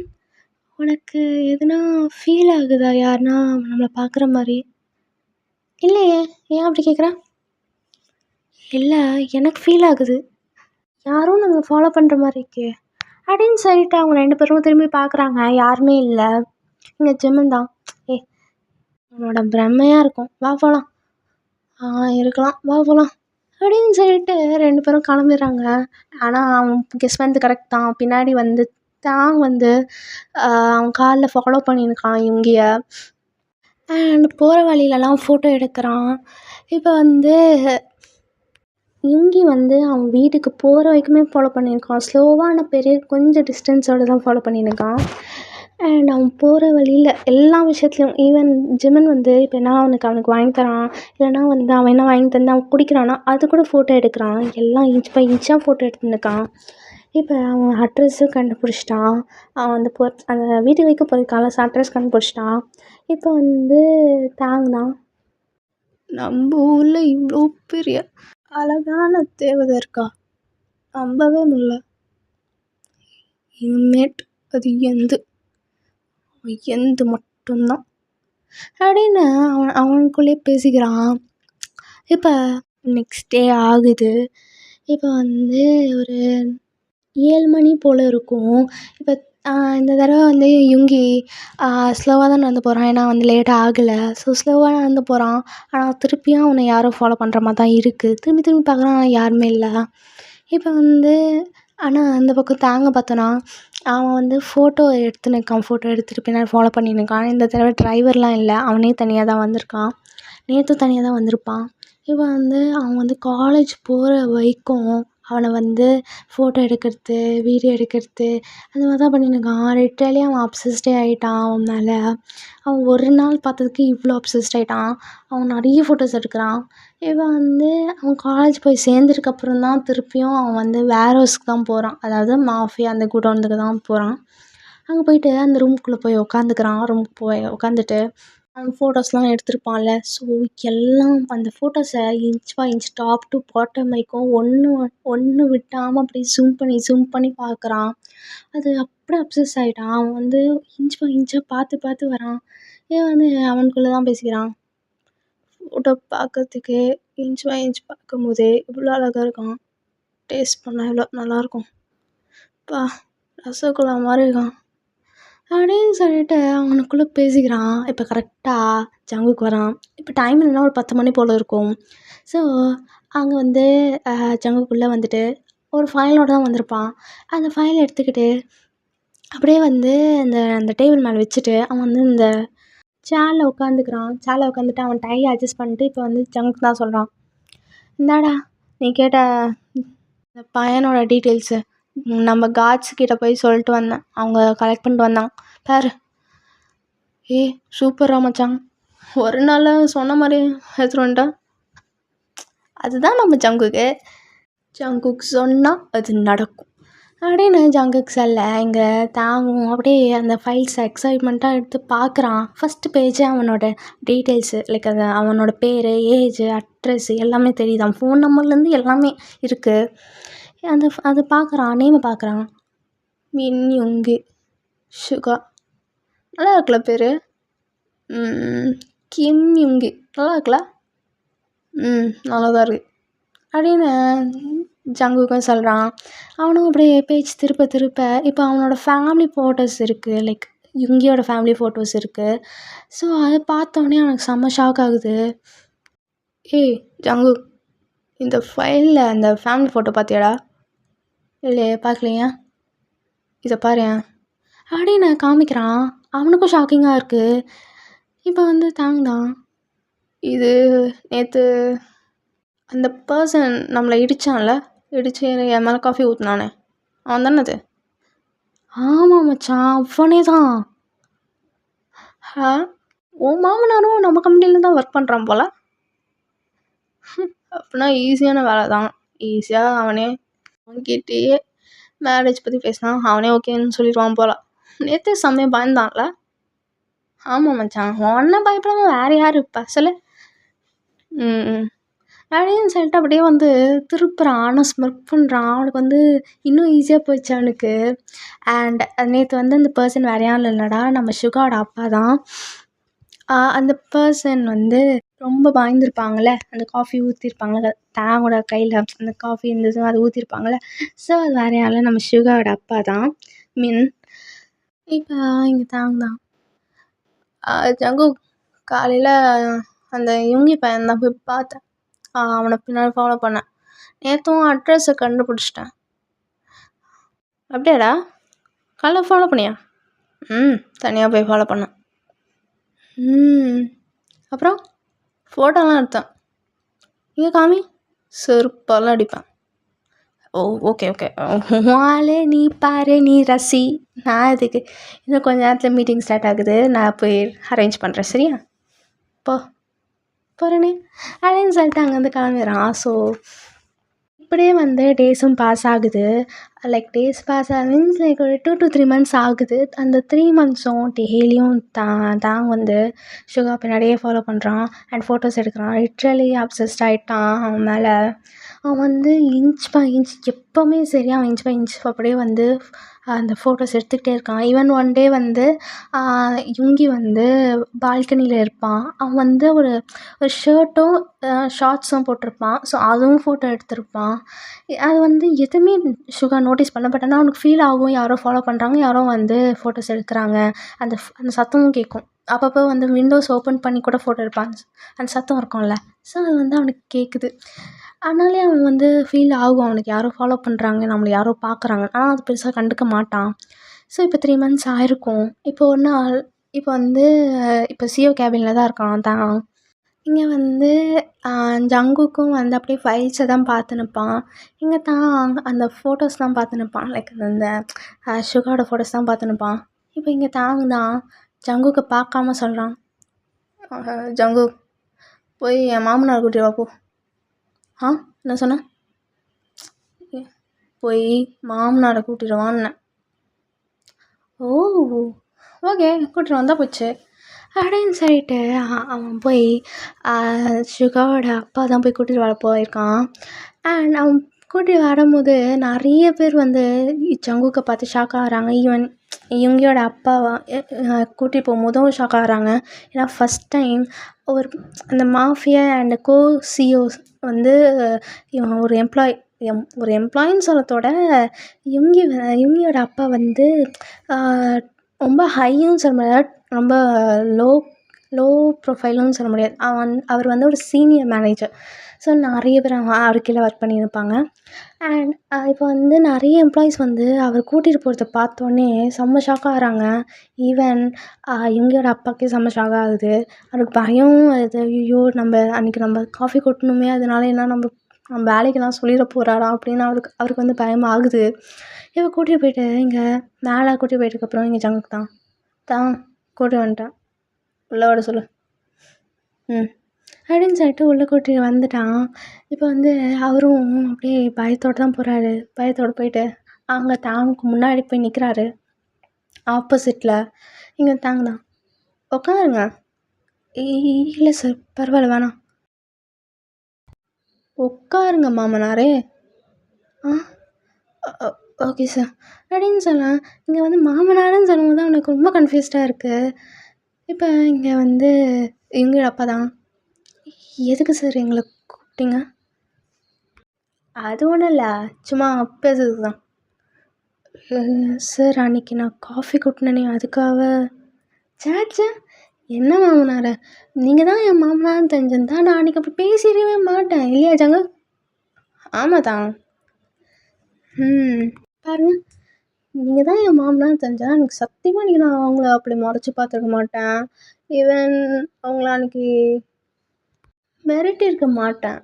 S1: உனக்கு எதுனா ஃபீல் ஆகுதா, யாருன்னா நம்மளை பார்க்குற மாதிரி? இல்லையே, ஏன் அப்படி கேட்குறேன்? இல்லை, எனக்கு ஃபீல் ஆகுது, யாரும் நம்மளை ஃபாலோ பண்ணுற மாதிரி இருக்கே அப்படின்னு சொல்லிட்டு அவங்க 2 பேரும் திரும்பி பார்க்குறாங்க. யாருமே இல்லை. இங்கே ஜிமன் தான், உன்னோட பிரம்மையாக இருக்கும், வா போகலாம். இருக்கலாம், வா போகலாம் அப்படின்னு சொல்லிட்டு 2 பேரும் கிளம்பிடுறாங்க. ஆனால் அவன் கெஸ் வந்து கரெக்ட் தான். பின்னாடி வந்து தாங் வந்து அவன் காலில் ஃபாலோ பண்ணியிருக்கான் இவங்கிய. அண்ட் போகிற வழியிலலாம் ஃபோட்டோ எடுக்கிறான். இப்போ வந்து யுங்கி வந்து அவன் வீட்டுக்கு போகிற வரைக்குமே ஃபாலோ பண்ணியிருக்கான். ஸ்லோவான பெரிய கொஞ்சம் டிஸ்டன்ஸோடு தான் ஃபாலோ பண்ணியிருக்கான். அண்ட் அவன் போகிற வழியில் எல்லா விஷயத்துலையும் ஈவன் ஜிமன் வந்து இப்போ என்ன அவனுக்கு வாங்கி தரான், இல்லைனா வந்து அவன் என்ன வாங்கி தந்து அவன் குடிக்கிறான்னா அது கூட ஃபோட்டோ எடுக்கிறான். எல்லாம் இன்ச் பை இன்ச்சாக ஃபோட்டோ எடுத்துருக்கான். இப்போ அவன் அட்ரஸும் கண்டுபிடிச்சிட்டான். அவன் வந்து அந்த வீட்டுக்கு வைக்க போயிருக்கான்ல, அட்ரஸ் கண்டுபிடிச்சிட்டான். இப்போ வந்து தாங் தான், நம்ம ஊரில் இவ்வளோ பெரிய அழகான தேவதை இருக்கா, நம்பவே முடியல. இனிமேட் அது எந்து மட்டும்தான் அப்படின்னு அவனுக்குள்ளே பேசிக்கிறான். இப்போ நெக்ஸ்ட் டே ஆகுது. இப்போ வந்து ஒரு 7 மணி போல் இருக்கும். இப்போ இந்த தடவை வந்து யுங்கி ஸ்லோவாக தான் நடந்து போகிறான். ஏன்னா வந்து லேட்டாக ஆகலை. ஸோ ஸ்லோவாக நடந்து போகிறான். ஆனால் திருப்பியும் அவனை யாரும் ஃபாலோ பண்ணுற மாதிரி தான் இருக்குது. திரும்பி பார்க்குறான், யாருமே இல்லை. இப்போ வந்து ஆனால் அந்த பக்கம் தாங்க பார்த்தோன்னா அவன் வந்து ஃபோட்டோ எடுத்துன்னு இருக்கான். ஃபோட்டோ எடுத்துகிட்டு பின்னாடி ஃபாலோ பண்ணின்னு இருக்கான். இந்த தடவை டிரைவர்லாம் இல்லை, அவனே தனியாக தான் வந்திருக்கான். நேற்றும் தனியாக தான் வந்திருப்பான். இப்போ வந்து அவன் வந்து காலேஜ் போகிற வரைக்கும் அவனை வந்து ஃபோட்டோ எடுக்கிறது, வீடியோ எடுக்கிறது அந்த மாதிரி தான் பண்ணியிருக்கான். லிட்ரலி அவன் அப்சஸ்டே ஆகிட்டான் அவன் மேலே. அவன் ஒரு நாள் பார்த்ததுக்கு இவ்வளோ அப்சஸ்ட் ஆகிட்டான். அவன் நிறைய ஃபோட்டோஸ் எடுக்கிறான். இப்போ வந்து அவன் காலேஜ் போய் சேர்ந்ததுக்கப்புறம் தான் திருப்பியும் அவன் வந்து வேர்ஹவுஸ்க்கு தான் போகிறான். அதாவது மாஃபியா அந்த குடோனுக்கு தான் போகிறான். அங்கே போயிட்டு அந்த ரூமுக்குள்ளே போய் உட்காந்துக்கிறான். ரூமுக்கு போய் உட்காந்துட்டு அவன் ஃபோட்டோஸ்லாம் எடுத்திருப்பான்ல. ஸோ எல்லாம் அந்த ஃபோட்டோஸை inch by inch top to bottom வரைக்கும் ஒன்று விட்டாமல் அப்படியே ஜூம் பண்ணி பார்க்குறான். அது அப்படியே அப்சஸ் ஆகிட்டான். அவன் வந்து இன்ச் பை இன்ச்சாக பார்த்து வரான். ஏன் வந்து அவனுக்குள்ளே தான் பேசிக்கிறான், ஃபோட்டோ பார்க்கறதுக்கு இன்ச் பை இன்ச் பார்க்கும்போதே இவ்வளோ அழகாக இருக்கான், டேஸ்ட் பண்ணால் இவ்வளோ நல்லாயிருக்கும், பா ரசகுல்லா மாதிரி இருக்கான் அப்படின்னு சொல்லிட்டு அவனுக்குள்ளே பேசிக்கிறான். இப்போ கரெக்டாக ஜங்குக்கு வரான். இப்போ டைம் இல்லைன்னா ஒரு 10 மணி போல் இருக்கும். ஸோ அங்கே வந்து ஜங்குக்குள்ளே வந்துட்டு ஒரு ஃபைலோடு தான் வந்திருப்பான். அந்த ஃபைலை எடுத்துக்கிட்டு அப்படியே வந்து அந்த டேபிள் மேலே வச்சுட்டு அவன் வந்து இந்த சேரில் உட்காந்துக்கிறான். சேரில் உட்காந்துட்டு அவன் டை அட்ஜஸ்ட் பண்ணிட்டு இப்போ வந்து ஜங்குக்கு தான் சொல்கிறான், இந்தாடா நீ கேட்ட இந்த பையனோட டீட்டெயில்ஸு நம்ம காட்ஸ் கிட்ட போய் சொல்லிட்டு வந்தேன், அவங்க கலெக்ட் பண்ணிட்டு வந்தாங்க பாரு. சூப்பரா மச்சான், ஒரு நாளில் சொன்ன மாதிரி எடுத்துகிட்டு வந்துட்டான். அதுதான் நம்ம ஜங்குக்கு சொன்னால் அது நடக்கும் அப்படின்னு ஜங்குக்கு சொல்ல இங்கே தாங்கும் அப்படியே அந்த ஃபைல்ஸ் எக்ஸைட்மெண்ட்டாக எடுத்து பார்க்குறான். ஃபஸ்ட்டு பேஜே அவனோட டீட்டெயில்ஸு லைக் அது அவனோட பேர், ஏஜ், அட்ரஸ் எல்லாமே தெரியுது. அவன் ஃபோன் நம்பர்லேருந்து எல்லாமே இருக்குது. அது பார்க்குறான். நேமை பார்க்குறான், மின் யுங்கி சுகா, நல்லா இருக்குல்ல பேர். கிம் யுங்கி நல்லா இருக்குல்ல? நல்லா தான் இருக்குது அப்படின்னு ஜங்குக்கும் சொல்கிறான். அவனும் அப்படியே பேச்சு திருப்ப திருப்ப இப்போ அவனோட ஃபேமிலி ஃபோட்டோஸ் இருக்குது, லைக் யுங்கியோட ஃபேமிலி ஃபோட்டோஸ் இருக்குது. ஸோ அதை பார்த்தோன்னே அவனுக்கு செம்ம ஷாக் ஆகுது. ஏய் ஜங்கு, இந்த ஃபைலில் அந்த ஃபேமிலி ஃபோட்டோ பார்த்தியாடா? இல்லையே, பார்க்கலையா? இதை பாரேன் அப்படின்னு காமிக்கிறான். அவனுக்கும் ஷாக்கிங்காக இருக்குது. இப்போ வந்து தாங்கதான் இது நேற்று அந்த பர்சன் நம்மளை இடித்தான்ல, இடித்து என் மேலே காஃபி ஊற்றினானே, அவன் தானே அது? ஆமாம் மச்சான், அவனே தான். உன் மாமனாரும் நம்ம கம்பெனியில் தான் ஒர்க் பண்ணுறான் போல். அப்படின்னா ஈஸியான வேலை தான். ஈஸியாக அவன்கிட்டயே மேரேஜ் பற்றி பேசினான், அவனே ஓகேன்னு சொல்லிடுவான் போல். நேற்று செம்மையாக பயந்தான்ல? ஆமாம் மச்சான், ஒன்றை பயப்படாமல் வேறு யார் இருப்பா சொல்லு? அப்படின்னு சொல்லிட்டு அப்படியே வந்து திருப்புறான். ஆனால் ஸ்மிர்க் பண்ணுறான். அவனுக்கு வந்து இன்னும் ஈஸியாக போயிடுச்சு அவனுக்கு. அண்ட் நேற்று வந்து அந்த பர்சன் வேறு யாரும் இல்லைடா, நம்ம சுகாவோட அப்பா தான். அந்த பர்சன் வந்து ரொம்ப பயந்துருப்பாங்கள்ல, அந்த காஃபி ஊற்றிருப்பாங்கள்ல தாங்கோட கையில், அந்த காஃபி இருந்தது அதை ஊற்றிருப்பாங்கள்ல. ஸோ அது வேறு யாரும் நம்ம சுகாவோட அப்பா தான். இப்போ இங்கே தான் ஜங்கு காலையில் அந்த யுங்கி பையன் தான் போய் பார்த்தேன். அவனை பின்னாடி ஃபாலோ பண்ணேன். நேற்றும் அட்ரஸை கண்டுபிடிச்சிட்டேன். அப்படியாடா? காலைல ஃபாலோ பண்ணியா? தனியாக போய் ஃபாலோ பண்ணேன். அப்புறம் ஃபோட்டோலாம் எடுத்தேன். இங்கே காமி, செருப்பாலாம் அடிப்பேன். ஓ ஓகே ஓகே, வாலே நீ பாரு, நீ ரசி. நான் இதுக்கு இன்னும் கொஞ்சம் நேரத்தில் மீட்டிங் ஸ்டார்ட் ஆகுது, நான் போய் அரேஞ்ச் பண்ணுறேன், சரியா? போகிறேனே அப்படின்னு சொல்லிட்டு அங்கேருந்து கிளம்பிடுறான். ஸோ இப்படியே வந்து டேஸும் பாஸ் ஆகுது. லைக் டேஸ் பாஸ் ஆகுது மீன்ஸ் லைக் ஒரு 2 to 3 months ஆகுது. அந்த 3 monthsம் டெய்லியும் தான் வந்து சுகா பின்னாடியே ஃபாலோ பண்ணுறான் அண்ட் ஃபோட்டோஸ் எடுக்கிறான். லிட்ரலி அப்சஸ்ட் ஆகிட்டான் அவன் மேலே. அவன் வந்து இன்ச் பை இன்ச் எப்போவுமே சரி, அவன் இன்ச் பை இன்ச் அப்படியே வந்து அந்த ஃபோட்டோஸ் எடுத்துக்கிட்டே இருக்கான். ஈவன் ஒன் டே வந்து யுங்கி வந்து பால்கனியில் இருப்பான். அவன் வந்து ஒரு ஷர்ட்டும் ஷார்ட்ஸும் போட்டிருப்பான். ஸோ அதுவும் ஃபோட்டோ எடுத்திருப்பான். அது வந்து எதுவுமே சுகா நோட்டீஸ் பண்ணல. பட் ஆனால் அவனுக்கு ஃபீல் ஆகும், யாரோ ஃபாலோ பண்ணுறாங்க, யாரோ வந்து ஃபோட்டோஸ் எடுக்கிறாங்க. அந்த சத்தமும் கேட்கும். அப்பப்போ வந்து விண்டோஸ் ஓப்பன் பண்ணி கூட ஃபோட்டோ எடுப்பான். அந்த சத்தம் இருக்கும்ல, ஸோ அது வந்து அவனுக்கு கேட்குது. அதனாலே அவன் வந்து ஃபீல் ஆகும், அவனுக்கு யாரோ ஃபாலோ பண்ணுறாங்க, நம்மளை யாரோ பார்க்குறாங்க. ஆனால் அது பெருசாக கண்டுக்க மாட்டான். ஸோ இப்போ 3 months ஆயிருக்கும். இப்போ ஒரு நாள் இப்போ வந்து இப்போ சிஓ கேபினில் தான் இருக்கான் தான். இங்கே வந்து ஜங்குக்கும் வந்து அப்படியே ஃபைல்ஸை தான் பார்த்துன்னுப்பான். இங்கே தான் அந்த ஃபோட்டோஸ் தான் பார்த்துன்னுப்பான். லைக் அந்த சுகாவோட ஃபோட்டோஸ் தான் பார்த்துன்னுப்பான். இப்போ இங்கே தான் ஜங்குக்கு பார்க்காம சொல்கிறான், ஜங்கு போய் என் மாமனார் கூட்டி வா போ. என்ன சொன்னேன்? போய் மாமனாரை கூட்டிடுவான்னு. ஓ ஓகே, கூட்டிட்டு வந்தால் போச்சு அப்படின்னு சொல்லிட்டு அவன் போய் சுகாவோட அப்பா தான் போய் கூட்டிகிட்டு வர போயிருக்கான். அண்ட் அவன் கூட்டிகிட்டு வரும்போது நிறைய பேர் வந்து ஜங்குக்கை பார்த்து ஷாக் ஆகிறாங்க. ஈவன் இவங்களோட அப்பாவை கூட்டிகிட்டு போகும்போதும் ஷாக் ஆகிறாங்க. ஏன்னா ஃபஸ்ட் டைம் அந்த மாஃபியா அண்ட் சிஓஸ் வந்து இவன் ஒரு எம்ப்ளாயின்னு சொல்லத்தோட இவங்களோட அப்பா வந்து ரொம்ப ஹையும் சொல்ல முடியாது, ரொம்ப லோ ப்ரொஃபைலும் சொல்ல முடியாது. அவர் வந்து ஒரு சீனியர் மேனேஜர். ஸோ நிறைய பேர் அவர் கீழே ஒர்க் பண்ணியிருப்பாங்க. அண்ட் இப்போ வந்து நிறைய எம்ப்ளாயீஸ் வந்து அவர் கூட்டிகிட்டு போகிறத பார்த்தோன்னே செம்ம ஷாக் ஆகிறாங்க. ஈவன் இவங்களோட அப்பாவுக்கே செம்ம ஷாக் ஆகுது. அவருக்கு பயம் அது, ஐயோ நம்ம அன்றைக்கி நம்ம காஃபி கொட்டணுமே, அதனால என்ன நம்ம வேலைக்கெல்லாம் சொல்லிட போகிறாரா அப்படின்னு அவருக்கு வந்து பயமாகுது. இப்போ கூட்டிகிட்டு போயிட்டு இங்கே மேலே கூட்டிகிட்டு போயிட்டதுக்கப்புறம் இங்கே ஜங்குக்கு தான் கூட்டிட்டு வந்துட்டான். உள்ளே விட சொல்லு அப்படின்னு சொல்லிட்டு உள்ளே கூட்டிகிட்டு வந்துட்டான். இப்போ வந்து அவரும் அப்படியே பயத்தோடு தான் போகிறாரு. பயத்தோடு போயிட்டு அங்கே தாங்குக்கு முன்னாடி போய் நிற்கிறாரு. ஆப்போசிட்டில் இங்கே தான் உட்காருங்க. இல்லை சார், பரவாயில்ல, வேணாம், உட்காருங்க மாமனாரே. ஓகே சார் அப்படின்னு சொன்னேன். இங்கே வந்து மாமனாருன்னு சொல்லும்போது தான் அவனுக்கு ரொம்ப கன்ஃபியூஸ்டாக இருக்குது. இப்போ இங்கே வந்து எங்களோட அப்பா தான். எதுக்கு சார் எங்களை கூப்பிட்டீங்க? அது ஒன்றும் இல்லை, சும்மா பேசுறதுக்கு தான். சார் அன்றைக்கி நான் காஃபி கொட்டினேனே அதுக்காக. சேச்சே, என்ன மாமனார், நீங்கள் தான் என் மாமனார்னு தெரிஞ்சிருந்தா நான் அன்றைக்கி அப்படி பேசிடவே மாட்டேன் இல்லையா ஜங்கு? ஆமாம் தான். பாருங்க, நீங்கள் தான் என் மாமனார்னு தெரிஞ்சால் எனக்கு சத்தியமாக அன்றைக்கி நான் அவங்கள அப்படி முறைச்சி பார்த்துருக்க மாட்டேன். ஈவன் அவங்கள அன்றைக்கி மிரட்டியிருக்க மாட்டேன்.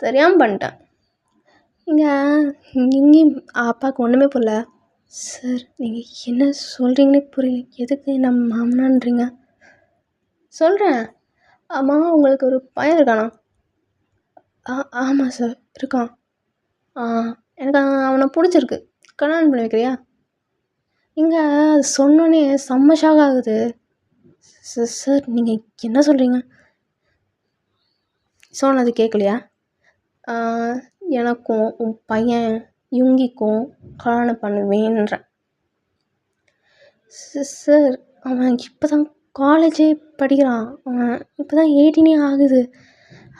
S1: தெரியாமல் பண்ணிட்டேன். இங்கேயும் அப்பாவுக்கு ஒன்றுமே புரியல. சார் நீங்கள் என்ன சொல்கிறீங்கன்னே புரியல. எதுக்கு நம்ம மாமனான்றீங்க? சொல்கிறேன். ஆமாம், உங்களுக்கு ஒரு பையன் இருக்கானா? ஆமாம் சார், இருக்கான். எனக்கு அவனை பிடிச்சிருக்கு. கல்யாணம் பண்ணி வைக்கிறியா? இங்கே அது சொன்னோன்னே செம்ம ஷாக் ஆகுது. சார் நீங்கள் என்ன சொல்கிறீங்க? சொன்னது கேட்கலையா? எனக்கும் உன் பையன் யுங்கிக்கும் கல்யாணம் பண்ணுவேன்றேன். சார் அவன் இப்போ தான் காலேஜே படிக்கிறான். அவன் இப்போ தான் 18 ஆகுது.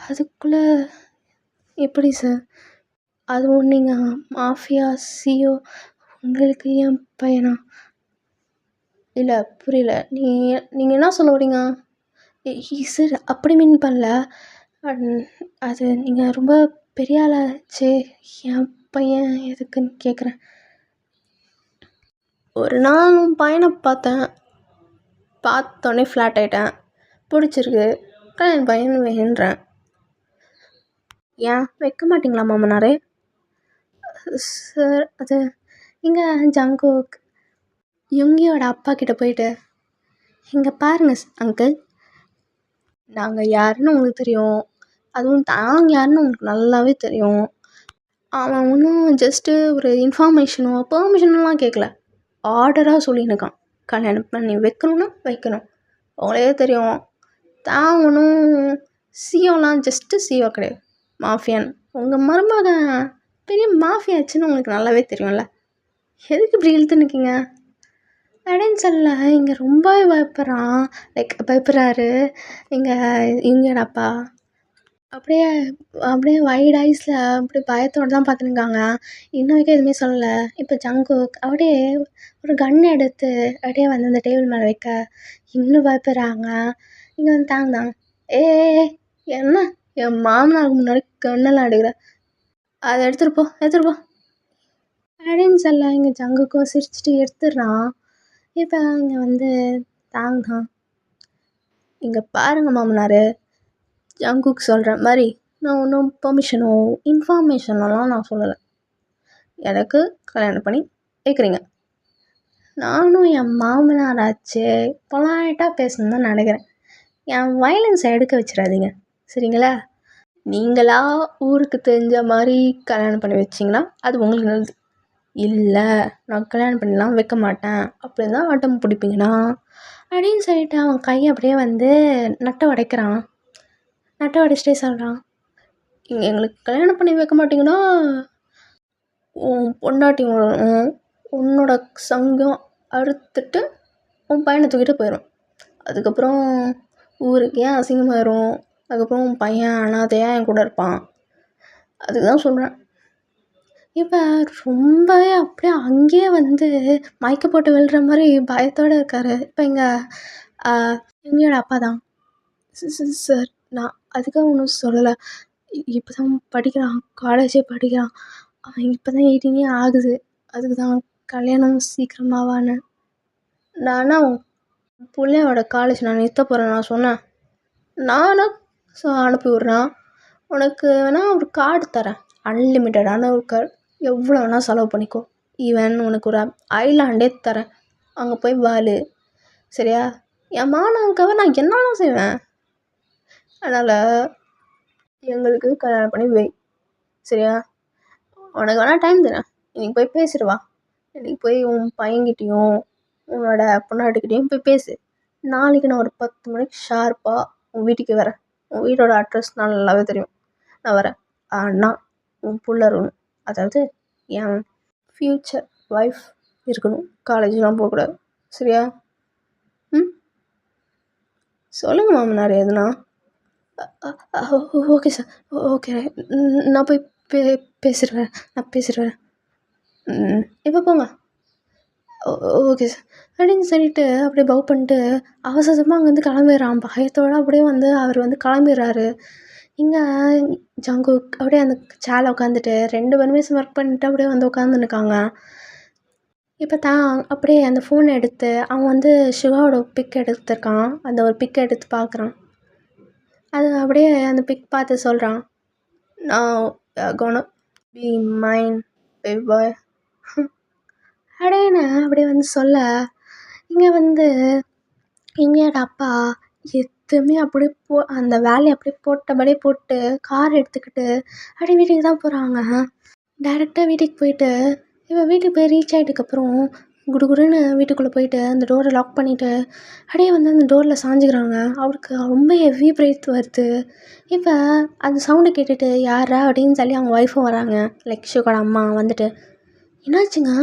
S1: அதுக்குள்ளே எப்படி சார்? அதுவும் நீங்கள் மாஃபியா சிஓ, உங்களுக்கு என் பையனா? இல்லை புரியல, நீங்கள் என்ன சொல்ல வரீங்க? சார் அப்படி மீன் பண்ணல. அது நீங்கள் ரொம்ப பெரிய ஆளாச்சே, என் பையன் எதுக்குன்னு கேட்குறேன். ஒரு நாள் உன் பையனை பார்த்தோன்னே ஃப்ளாட் ஆகிட்டேன். பிடிச்சிருக்கு, கல்யாணம் பையன் வேணுன்றேன். ஏன் வைக்க மாட்டிங்களா மாமனாரே? சார் அது இங்கே ஜங்குக் யுங்கியோட அப்பா கிட்டே போயிட்டு, இங்கே பாருங்கள் அங்கிள், நாங்கள் யாருன்னு உங்களுக்கு தெரியும், அதுவும் நாங்கள் யாருன்னு உங்களுக்கு நல்லாவே தெரியும். அவன் ஒன்றும் ஜஸ்ட்டு ஒரு இன்ஃபார்மேஷனோ பெர்மிஷனெலாம் கேட்கல, ஆர்டராக சொல்லியிருக்கான். கல்யாணம் பண்ணி வைக்கணும்னா வைக்கணும். அவங்களே தெரியும், தான் ஒன்றும் சிஓலாம் ஜஸ்ட்டு சிஓ கிடையாது, மாஃபியான்னு. உங்கள் மருமகன் பெரிய மாஃபியாச்சுன்னு உங்களுக்கு நல்லாவே தெரியும்ல, எதுக்கு இப்படி இழுத்து நிற்கிங்க அப்படின்னு சொல்ல. இங்கே ரொம்பவே பயப்படுறாரு இவங்களோட அப்பா. அப்படியே வைட் ஐஸில் அப்படியே பயத்தோடு தான் பார்த்துருக்காங்க. இன்ன வரைக்கும் எதுவுமே சொல்லலை. இப்போ ஜங்குக் அப்படியே ஒரு கன் எடுத்து அப்படியே வந்து அந்த டேபிள் மேலே வைக்க இன்னும் பயப்படுறாங்க. இங்கே வந்து தாங்க என்ன என் மாமனாருக்கு முன்னாடி கண்ணெல்லாம் எடுக்கிற, அதை எடுத்துகிட்டு போ அப்படின்னு சொல்ல. இங்கே ஜங்குக்கும் சிரிச்சுட்டு எடுத்துடுறான். இப்போ இங்கே வந்து தாங்க, இங்கே பாருங்கள் மாமனார், ஜங்குக் சொல்கிற மாதிரி நான் ஒன்றும் பெர்மிஷனோ இன்ஃபார்மேஷனெல்லாம் நான் சொல்லலை. எனக்கு கல்யாணம் பண்ணி வைக்கிறீங்க. நானும் என் மாமனாராச்சே பொலாய்ட்டாக பேசணுன்னு தான் நினைக்கிறேன். என் வயலன்ஸை எடுக்க வச்சிடாதீங்க சரிங்களா? நீங்களா ஊருக்கு தெரிஞ்ச மாதிரி கல்யாணம் பண்ணி வச்சிங்கன்னா அது உங்களுக்கு நல்லது. இல்லை நான் கல்யாணம் பண்ணலாம் வைக்க மாட்டேன் அப்படின்னு தான் வட்டம் பிடிப்பீங்கண்ணா அப்படின்னு சொல்லிட்டு அவன் கையை அப்படியே வந்து நட்டை உடைக்கிறான். நட்டை உடைச்சிட்டே சொல்கிறான், இங்கே எங்களுக்கு கல்யாணம் பண்ணி வைக்க மாட்டிங்கன்னா உன் பொண்டாட்டி உன்னோட சங்கம் அறுத்துட்டு உன் பையனை தூக்கிட்டு போயிடும். அதுக்கப்புறம் ஊருக்கே அசிங்கமாயிரும். அதுக்கப்புறம் உன் பையன் அனாதையாக என் கூட இருப்பான். அதுக்கு தான் சொல்கிறேன். இப்போ ரொம்பவே அப்படியே அங்கேயே வந்து மயக்க போட்டு விழுற மாதிரி பயத்தோடு இருக்கார். இப்போ எங்களோட அப்பா தான். சார் நான் அதுக்காக ஒன்றும் சொல்லலை, இப்போ தான் படிக்கிறான், காலேஜே படிக்கிறான், அவன் இப்போ தான் 18 ஆகுது, அதுக்கு தான் கல்யாணம் சீக்கிரமாவான்னு. நானா பிள்ளையோட காலேஜ் நான் நிறுத்த போகிறேன் நான் சொன்னேன். நானும் அனுப்பி விட்றேன், உனக்கு வேணால் ஒரு கார்டு தரேன், அன்லிமிட்டடான ஒரு கார்டு, எவ்வளோ வேணால் செலவு பண்ணிக்கோ. ஈவன் உனக்கு ஒரு ஐலாண்டே தரேன், அங்கே போய் வாழு சரியா? என் மாணவனுக்காக நான் என்னெல்லாம் செய்வேன். அதனால் எங்களுக்கு கல்யாணம் பண்ணி வை சரியா? உனக்கு வேணால் டைம் தரேன், இன்றைக்கி போய் பேசிடுவா. இன்றைக்கி போய் உன் பையன்கிட்டையும் உன்னோட பொண்ணாட்டிக்கிட்டையும் போய் பேசு. நாளைக்கு நான் ஒரு 10 மணிக்கு ஷார்ப்பாக உன் வீட்டுக்கு வரேன். உன் வீட்டோட அட்ரஸ் நான் நல்லாவே தெரியும், நான் வரேன். ஆனால் உன் புள்ள இருக்கணும், அதாவது என் ஃப்யூச்சர் ஒய்ஃப் இருக்கணும். காலேஜ்லாம் போகக்கூடாது சரியா? சொல்லுங்க மாமனார் எதுனா. Okay sir. ஓகே. நான் போய் பேசிட்டு வரேன். நான் பேசிட்டு வரேன். இப்போ போங்க. ஓகே சார் அப்படின்னு சொல்லிட்டு அப்படியே பவ் பண்ணிட்டு அவசரமாக அங்கேருந்து கிளம்பிடுறான். பயத்தோடு அப்படியே வந்து அவர் வந்து கிளம்பிடுறாரு. இங்கே ஜங்குக் அப்படியே அந்த சேரில் உட்காந்துட்டு 2 பேருமே ஒர்க் பண்ணிட்டு அப்படியே வந்து உட்காந்துருக்காங்க. இப்போ அப்படியே அந்த ஃபோனை எடுத்து அவன் வந்து சிவாவோட பிக் எடுத்துருக்கான். அந்த ஒரு பிக் எடுத்து பார்க்குறான். அது அப்படியே அந்த பிக் பார்த்து சொல்கிறான், நான் gonna be mine baby boy அப்படின்னு அப்படியே வந்து சொல்ல, இங்கே வந்து இங்கேயோட அப்பா எதுவுமே அப்படியே அந்த வேலையை அப்படியே போட்டபடியே போட்டு கார் எடுத்துக்கிட்டு அப்படியே வீட்டுக்கு தான் போகிறாங்க. டேரெக்டாக வீட்டுக்கு போயிட்டு இப்போ வீட்டுக்கு போய் ரீச் ஆகிட்டதுக்கப்புறம் குடுகுடுன்னு வீட்டுக்குள்ளே போயிட்டு அந்த டோரை லாக் பண்ணிவிட்டு அப்படியே வந்து அந்த டோரில் சாஞ்சிக்கிறாங்க. அவருக்கு ரொம்ப ஹெவி பிரேத் வருது. இப்போ அந்த சவுண்டை கேட்டுட்டு யாரா அப்படின்னு சொல்லி அவங்க ஒய்ஃபும் வராங்க. லைக் ஷியோட அம்மா வந்துட்டு, என்னாச்சுங்க,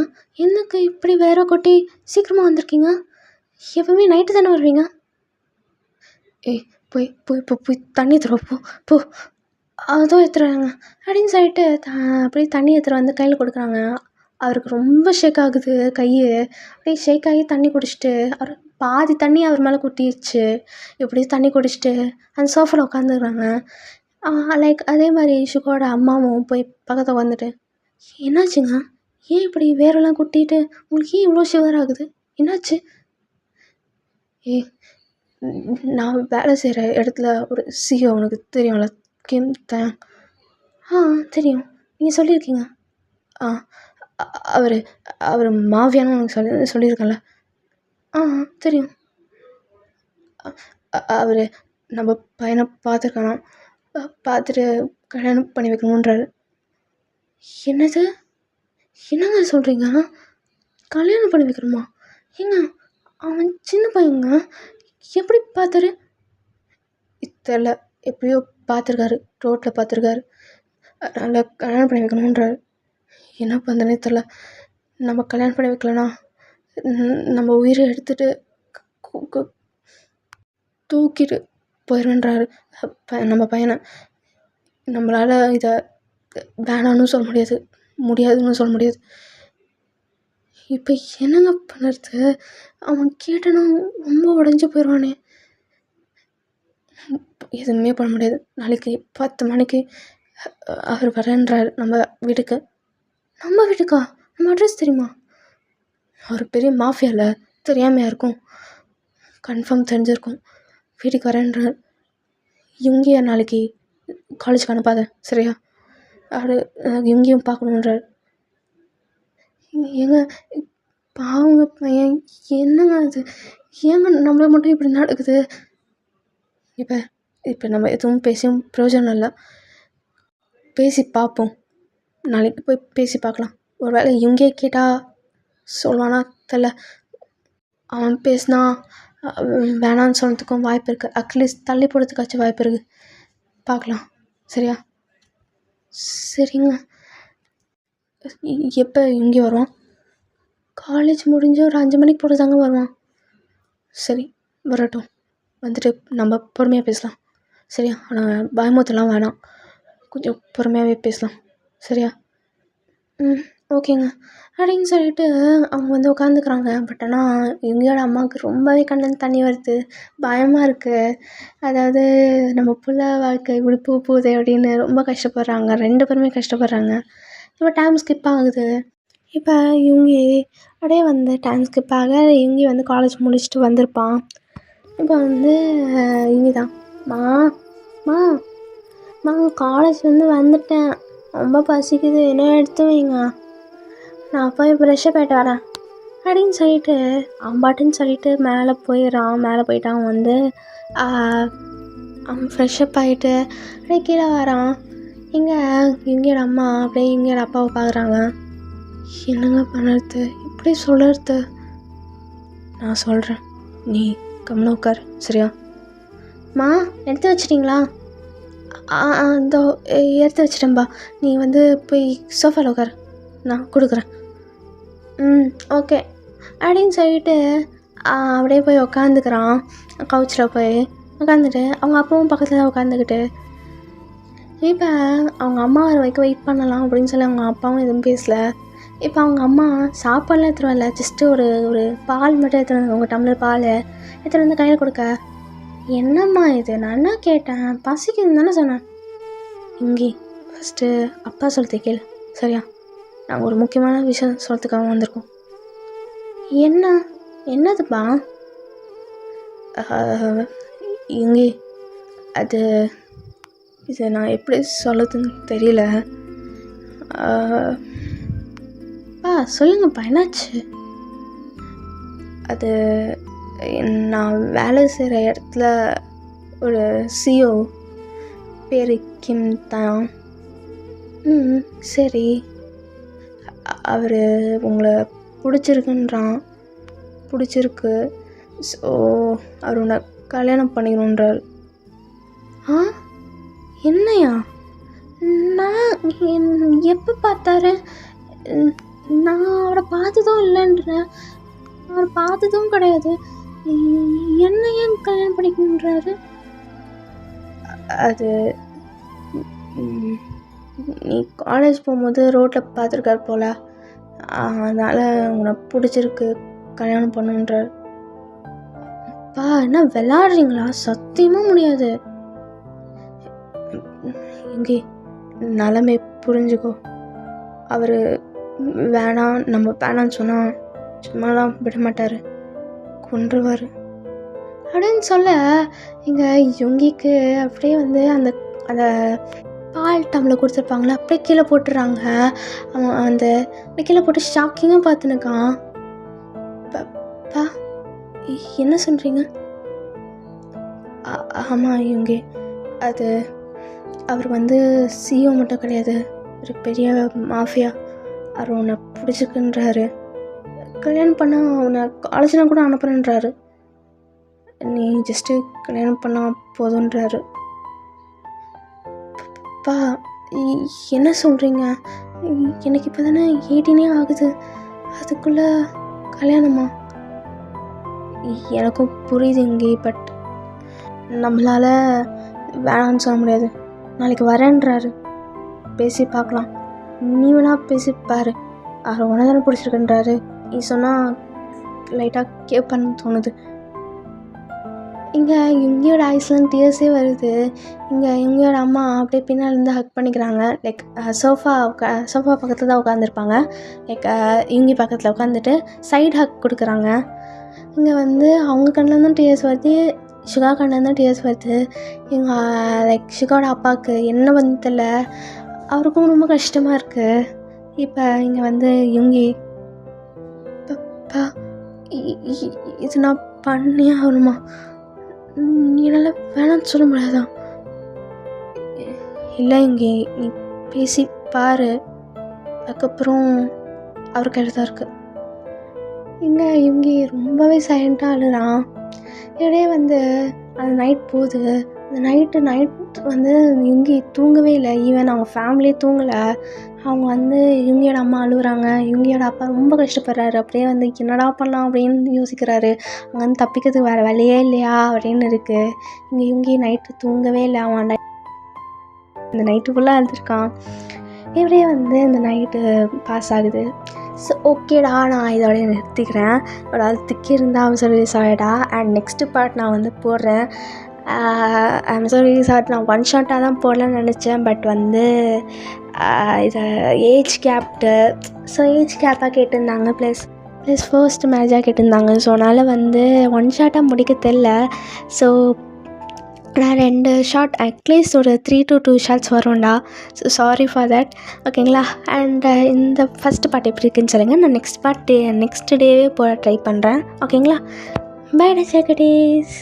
S1: என்னக்கு இப்படி வேற கொட்டி சீக்கிரமாக வந்திருக்கீங்க, எப்பவுமே நைட்டு தானே வருவீங்க. ஏய் போய் போய் போய் தண்ணி தருவா போ அதோ எடுத்துறாங்க அப்படின்னு சொல்லிட்டு அப்படியே தண்ணி எடுத்துகிட்டு வந்து கையில் கொடுக்குறாங்க. அவருக்கு ரொம்ப ஷேக் ஆகுது கை. அப்படியே ஷேக் ஆகி தண்ணி குடிச்சிட்டு அவர் பாதி தண்ணி அவர் மேலே கொட்டிடுச்சு. இப்படி தண்ணி குடிச்சிட்டு அந்த சோஃபாவில் உட்காந்துக்கிறாங்க. லைக் அதே மாதிரி ஷுகோட அம்மாவும் போய் பக்கத்தில் வந்துட்டு, என்னாச்சுங்க, ஏன் இப்படி வேரெல்லாம் கொட்டிட்டு உங்களுக்கு ஏன் இவ்வளோ ஷுகர் ஆகுது, என்னாச்சு? ஏய் நான் வேலை செய்கிற இடத்துல ஒரு சிஓ உனக்கு தெரியும்ல, கிம் தான். தெரியும், நீங்கள் சொல்லியிருக்கீங்க. அவர் அவர் மாவியான்னு உனக்கு சொல்லியிருக்கேன்ல. தெரியும். அவர் நம்ம பையனை பார்த்துருக்கானா, பார்த்துட்டு கல்யாணம் பண்ணி வைக்கணுன்றாரு. என்னது, என்னங்க சொல்கிறீங்க, கல்யாணம் பண்ணி வைக்கணுமா? ஏங்க அவன் சின்ன பையங்க, எப்படி பார்த்தாரு? தெரில, எப்படியோ பார்த்துருக்காரு, ரோட்டில் பார்த்துருக்காரு, அதனால் கல்யாணம் பண்ணி வைக்கணுன்றாரு. என்ன பண்ணுறனே தெரில. நம்ம கல்யாணம் பண்ணி வைக்கலனா நம்ம உயிரை எடுத்துகிட்டு தூக்கிட்டு போயிடுன்றாரு நம்ம பையனை. நம்மளால் இதை வேணான்னு சொல்ல முடியாது, முடியாதுன்னு சொல்ல முடியாது. இப்போ என்னங்க பண்ணுறது? அவன் கேட்டனா ரொம்ப உடஞ்சி போயிடுவானே. எதுவுமே பண்ண முடியாது. நாளைக்கு 10 மணிக்கு அவர் வரேன்றார் நம்ம வீட்டுக்கு. நம்ம வீட்டுக்கா? நம்ம அட்ரஸ் தெரியுமா? அவர் பெரிய மாஃபியாவில், தெரியாமையா இருக்கும், கன்ஃபார்ம் தெரிஞ்சிருக்கும். வீட்டுக்கு வரேன்றார். இவங்கேயா நாளைக்கு காலேஜுக்கு அனுப்பாத சரியா? அவர் இவங்கேயும் பார்க்கணுன்றார். ஏங்க பாவங்க பையன், என்னங்க அது, ஏங்க நம்மளை மட்டும் இப்படி நடக்குது? இப்போ நம்ம எதுவும் பேசியும் பிரயோஜனம் இல்லை. பேசி பார்ப்போம், நாளைக்கு போய் பேசி பார்க்கலாம். ஒரு வேளை இவங்கே கேட்டால் சொல்லுவானா தெரில. அவன் பேசினா வேணான்னு சொன்னதுக்கும் வாய்ப்பு இருக்குது. அட்லீஸ்ட் தள்ளி போடுறதுக்காச்சும் வாய்ப்பு இருக்குது. பார்க்கலாம் சரியா? சரிங்க. எப்போ இங்கே வருவான்? காலேஜ் முடிஞ்சு ஒரு 5 மணிக்கு போட்டு தாங்க வருவான். சரி வரட்டும், வந்துட்டு நம்ம பொறுமையாக பேசலாம் சரியா? ஆனால் பயமுறுத்தலாம் வேணாம், கொஞ்சம் பொறுமையாகவே பேசலாம் சரியா? ஓகேங்க அப்படின்னு சொல்லிட்டு அவங்க வந்து உட்காந்துக்கிறாங்க. பட் ஆனால் இவங்களோட அம்மாவுக்கு ரொம்பவே கண்ணில் தண்ணி வருது, பயமாக இருக்குது. அதாவது நம்ம புள்ள வாழ்க்கை இப்படி போகுது அப்படின்னு ரொம்ப கஷ்டப்படுறாங்க. 2 பேருமே கஷ்டப்படுறாங்க. இப்போ டைம் ஸ்கிப் ஆகுது. இப்போ இவங்க அப்படியே வந்து டைம் ஸ்கிப் ஆக இவங்க வந்து காலேஜ் முடிச்சுட்டு வந்திருப்பான். இப்போ வந்து இவங்க தான், மா காலேஜ்லேருந்து வந்துட்டேன், ரொம்ப பசிக்குது, என்ன எடுத்து வைங்க, நான் போய் ப்ரெஷ்ஷப் ஆகிட்டு வரேன் அப்படின்னு சொல்லிட்டு அம்பாட்டுன்னு சொல்லிட்டு மேலே போயிடறான். மேலே போயிட்டு அவன் வந்து அவன் ஃப்ரெஷ்ஷப் ஆகிட்டு அப்படியே கீழே வரான். இவங்களோட அம்மா அப்படியே இவங்களோட அப்பாவை பார்க்குறாங்க. என்னங்க பண்ணுறது, இப்படி சொல்கிறது? நான் சொல்கிறேன், நீ கம்முன்னு உட்கார் சரியா? எடுத்து வச்சிட்டிங்களா? இதோ எடுத்து வச்சிட்டேன்பா, நீ வந்து போய் சோஃபாவில் உட்கார், நான் கொடுக்குறேன். ஓகே அப்படின்னு சொல்லிட்டு அப்படியே போய் உக்காந்துக்கிறான் கவுச்சில் போய். உட்காந்துட்டு அவங்க அப்பாவும் பக்கத்தில் உட்காந்துக்கிட்டு இப்போ அவங்க அம்மா வர வரைக்கும் வெயிட் பண்ணலாம் அப்படின்னு சொல்லி அவங்க அப்பாவும் எதுவும் பேசல. இப்போ அவங்க அம்மா சாப்பாடுலாம் எடுத்துகிட்டு வரல, ஜஸ்ட்டு ஒரு ஒரு பால் மட்டும் எடுத்துகிட்டு வந்து, உங்கள் டம்ளர் பால் எடுத்துகிட்டு வந்து கையில் கொடுக்க, என்னம்மா இது, நான் என்ன கேட்டேன், பசிக்குதுன்னு தானே சொன்னேன். இங்கே ஃபஸ்ட்டு அப்பா சொல்லிட்டு கேளு சரியா, நாங்கள் ஒரு முக்கியமான விஷயம் சொல்கிறதுக்காக வந்திருக்கோம். என்னதுப்பா? இங்கே அது இது நான் எப்படி சொல்லுதுன்னு தெரியல. சொல்லுங்கப்பா, என்னாச்சு? அது நான் வேலை செய்கிற இடத்துல ஒரு சிஓ பேர் கிம் தான். சரி, அவர் உங்களை பிடிச்சிருக்கு. ஸோ அவர் உன்னை கல்யாணம் பண்ணிக்கணுன்றார். என்னையா? நான் எப்போ பார்த்தாரு? நான் அவரை பார்த்ததும் இல்லைன்றேன், அவர் பார்த்ததும் கிடையாது. என்ன ஏன் கல்யாணம் பண்ணிக்கணுன்றாரு? அது நீ காலேஜ் போகும்போது ரோட்டில் பார்த்துருக்கார் போல், அதனால் உன்னை பிடிச்சிருக்கு, கல்யாணம் பண்ணுன்றார். அப்பா என்ன விளாட்றீங்களா? சத்தியமாக முடியாது. இங்கே நிலைமை புரிஞ்சுக்கோ, அவர் நம்ம வேணான்னு சொன்னால் சும்மாலாம் விட மாட்டார், கொன்றுவார் அப்படின்னு சொல்ல, இங்கே யுங்கிக்கு அப்படியே வந்து அந்த அந்த பால் டம்ளர் கொடுத்துருப்பாங்களே அப்படியே கீழே போட்டுடுறாங்க. அவன் அந்த கீழே போட்டு ஷாக்கிங்காக பார்த்துனுக்கான். பா என்ன சொல்கிறீங்க? ஆமாம் யுங்கி, அது அவர் வந்து சிஓ மட்டும் கிடையாது, ஒரு பெரிய மாஃபியா. அவர் உன்னை பிடிச்சிருக்குன்றாரு, கல்யாணம் பண்ண உன்னை காலேஜ்லாம் கூட அனுப்புறேன்றாரு, நீ ஜஸ்ட்டு கல்யாணம் பண்ணால் போதுன்றாரு. பா என்ன சொல்கிறீங்க? எனக்கு இப்போ தானே 18 ஆகுது, அதுக்குள்ளே கல்யாணமா? எனக்கும் புரியுது இங்கே, பட் நம்மளால் வேணான்னு சொல்ல முடியாது. நாளைக்கு வரேன்றாரு, பேசி பார்க்கலாம். நீ வேணா பேசிப்பார், அவர் உன தானே பிடிச்சிருக்குன்றாரு. நீ சொன்னால் லைட்டாக கேட்பேன்னு தோணுது. இங்கே இவங்களோட ஐஸ்லேருந்து டியர்ஸே வருது. இங்கே இவங்களோட அம்மா அப்படியே பின்னாலேருந்து ஹக் பண்ணிக்கிறாங்க. லைக் சோஃபா பக்கத்தில் தான் உட்காந்துருப்பாங்க. லைக் இவங்க பக்கத்தில் உட்காந்துட்டு சைடு ஹக் கொடுக்குறாங்க. இங்கே வந்து அவங்க கண்ணிலேருந்தும் டியர்ஸ் வருது, ஷிகா கண்ணிலேருந்தும் டியர்ஸ் வருது. எங்கள் லைக் ஷிகாவோட அப்பாவுக்கு என்ன வந்து தெரியல, அவருக்கும் ரொம்ப கஷ்டமாக இருக்குது. இப்போ இங்கே வந்து இவங்கி இது நான் பண்ணியே ஆகணுமா? நீ என்னால் வேணான்னு சொல்ல முடியாதான்? இல்லை இங்கே நீ பேசி பாரு, அதுக்கப்புறம் அவர் கையில் தான் இருக்குது. இங்கே இவங்க ரொம்பவே சைலண்ட்டாக அழுறான். இடையே வந்து அந்த நைட் போகுது. அந்த நைட் வந்து இவங்க தூங்கவே இல்லை. ஈவன் அவங்க ஃபேமிலியே தூங்கலை. அவங்க வந்து இவங்களோட அம்மா அழுகுறாங்க, இவங்களோட அப்பா ரொம்ப கஷ்டப்படுறாரு. அப்படியே வந்து என்னடா பண்ணலாம் அப்படின்னு யோசிக்கிறாரு. அங்கே வந்து தப்பிக்கிறதுக்கு வேறு வழியே இல்லையா அப்படின்னு இருக்குது. இவங்க நைட்டு தூங்கவே இல்லை. அவன் இந்த நைட்டு ஃபுல்லாக அழுதுருக்கான். இப்படியே வந்து இந்த நைட்டு பாஸ் ஆகுது. ஸோ ஓகேடா, நான் இதோடய நிறுத்திக்கிறேன். ஒரு அழுத்துக்கே இருந்தால் அவன் சொல்லி சாரிடா. அண்ட் நெக்ஸ்ட்டு பார்ட் நான் வந்து போடுறேன். ஐம் சாரி சார், நான் ஒன் ஷாட்டாக தான் போடலான்னு நினச்சேன். பட் வந்து இதை ஏஜ் கேப்பாக கேட்டிருந்தாங்க. ப்ளஸ் ஃபர்ஸ்ட் மேரேஜாக கேட்டிருந்தாங்க. ஸோ அதனால் வந்து ஒன் ஷாட்டாக முடிக்க தெரில. ஸோ நான் 2 ஷார்ட் அட்லீஸ்ட் ஒரு 3 to 2 ஷார்ட்ஸ் வரும்டா. ஸோ சாரி ஃபார் தட், ஓகேங்களா? அண்ட் இந்த ஃபஸ்ட்டு பார்ட் எப்படி இருக்குன்னு சொல்லுங்கள். நான் நெக்ஸ்ட் டேவே போட ட்ரை பண்ணுறேன், ஓகேங்களா? பை டச்சக்கடீஸ்.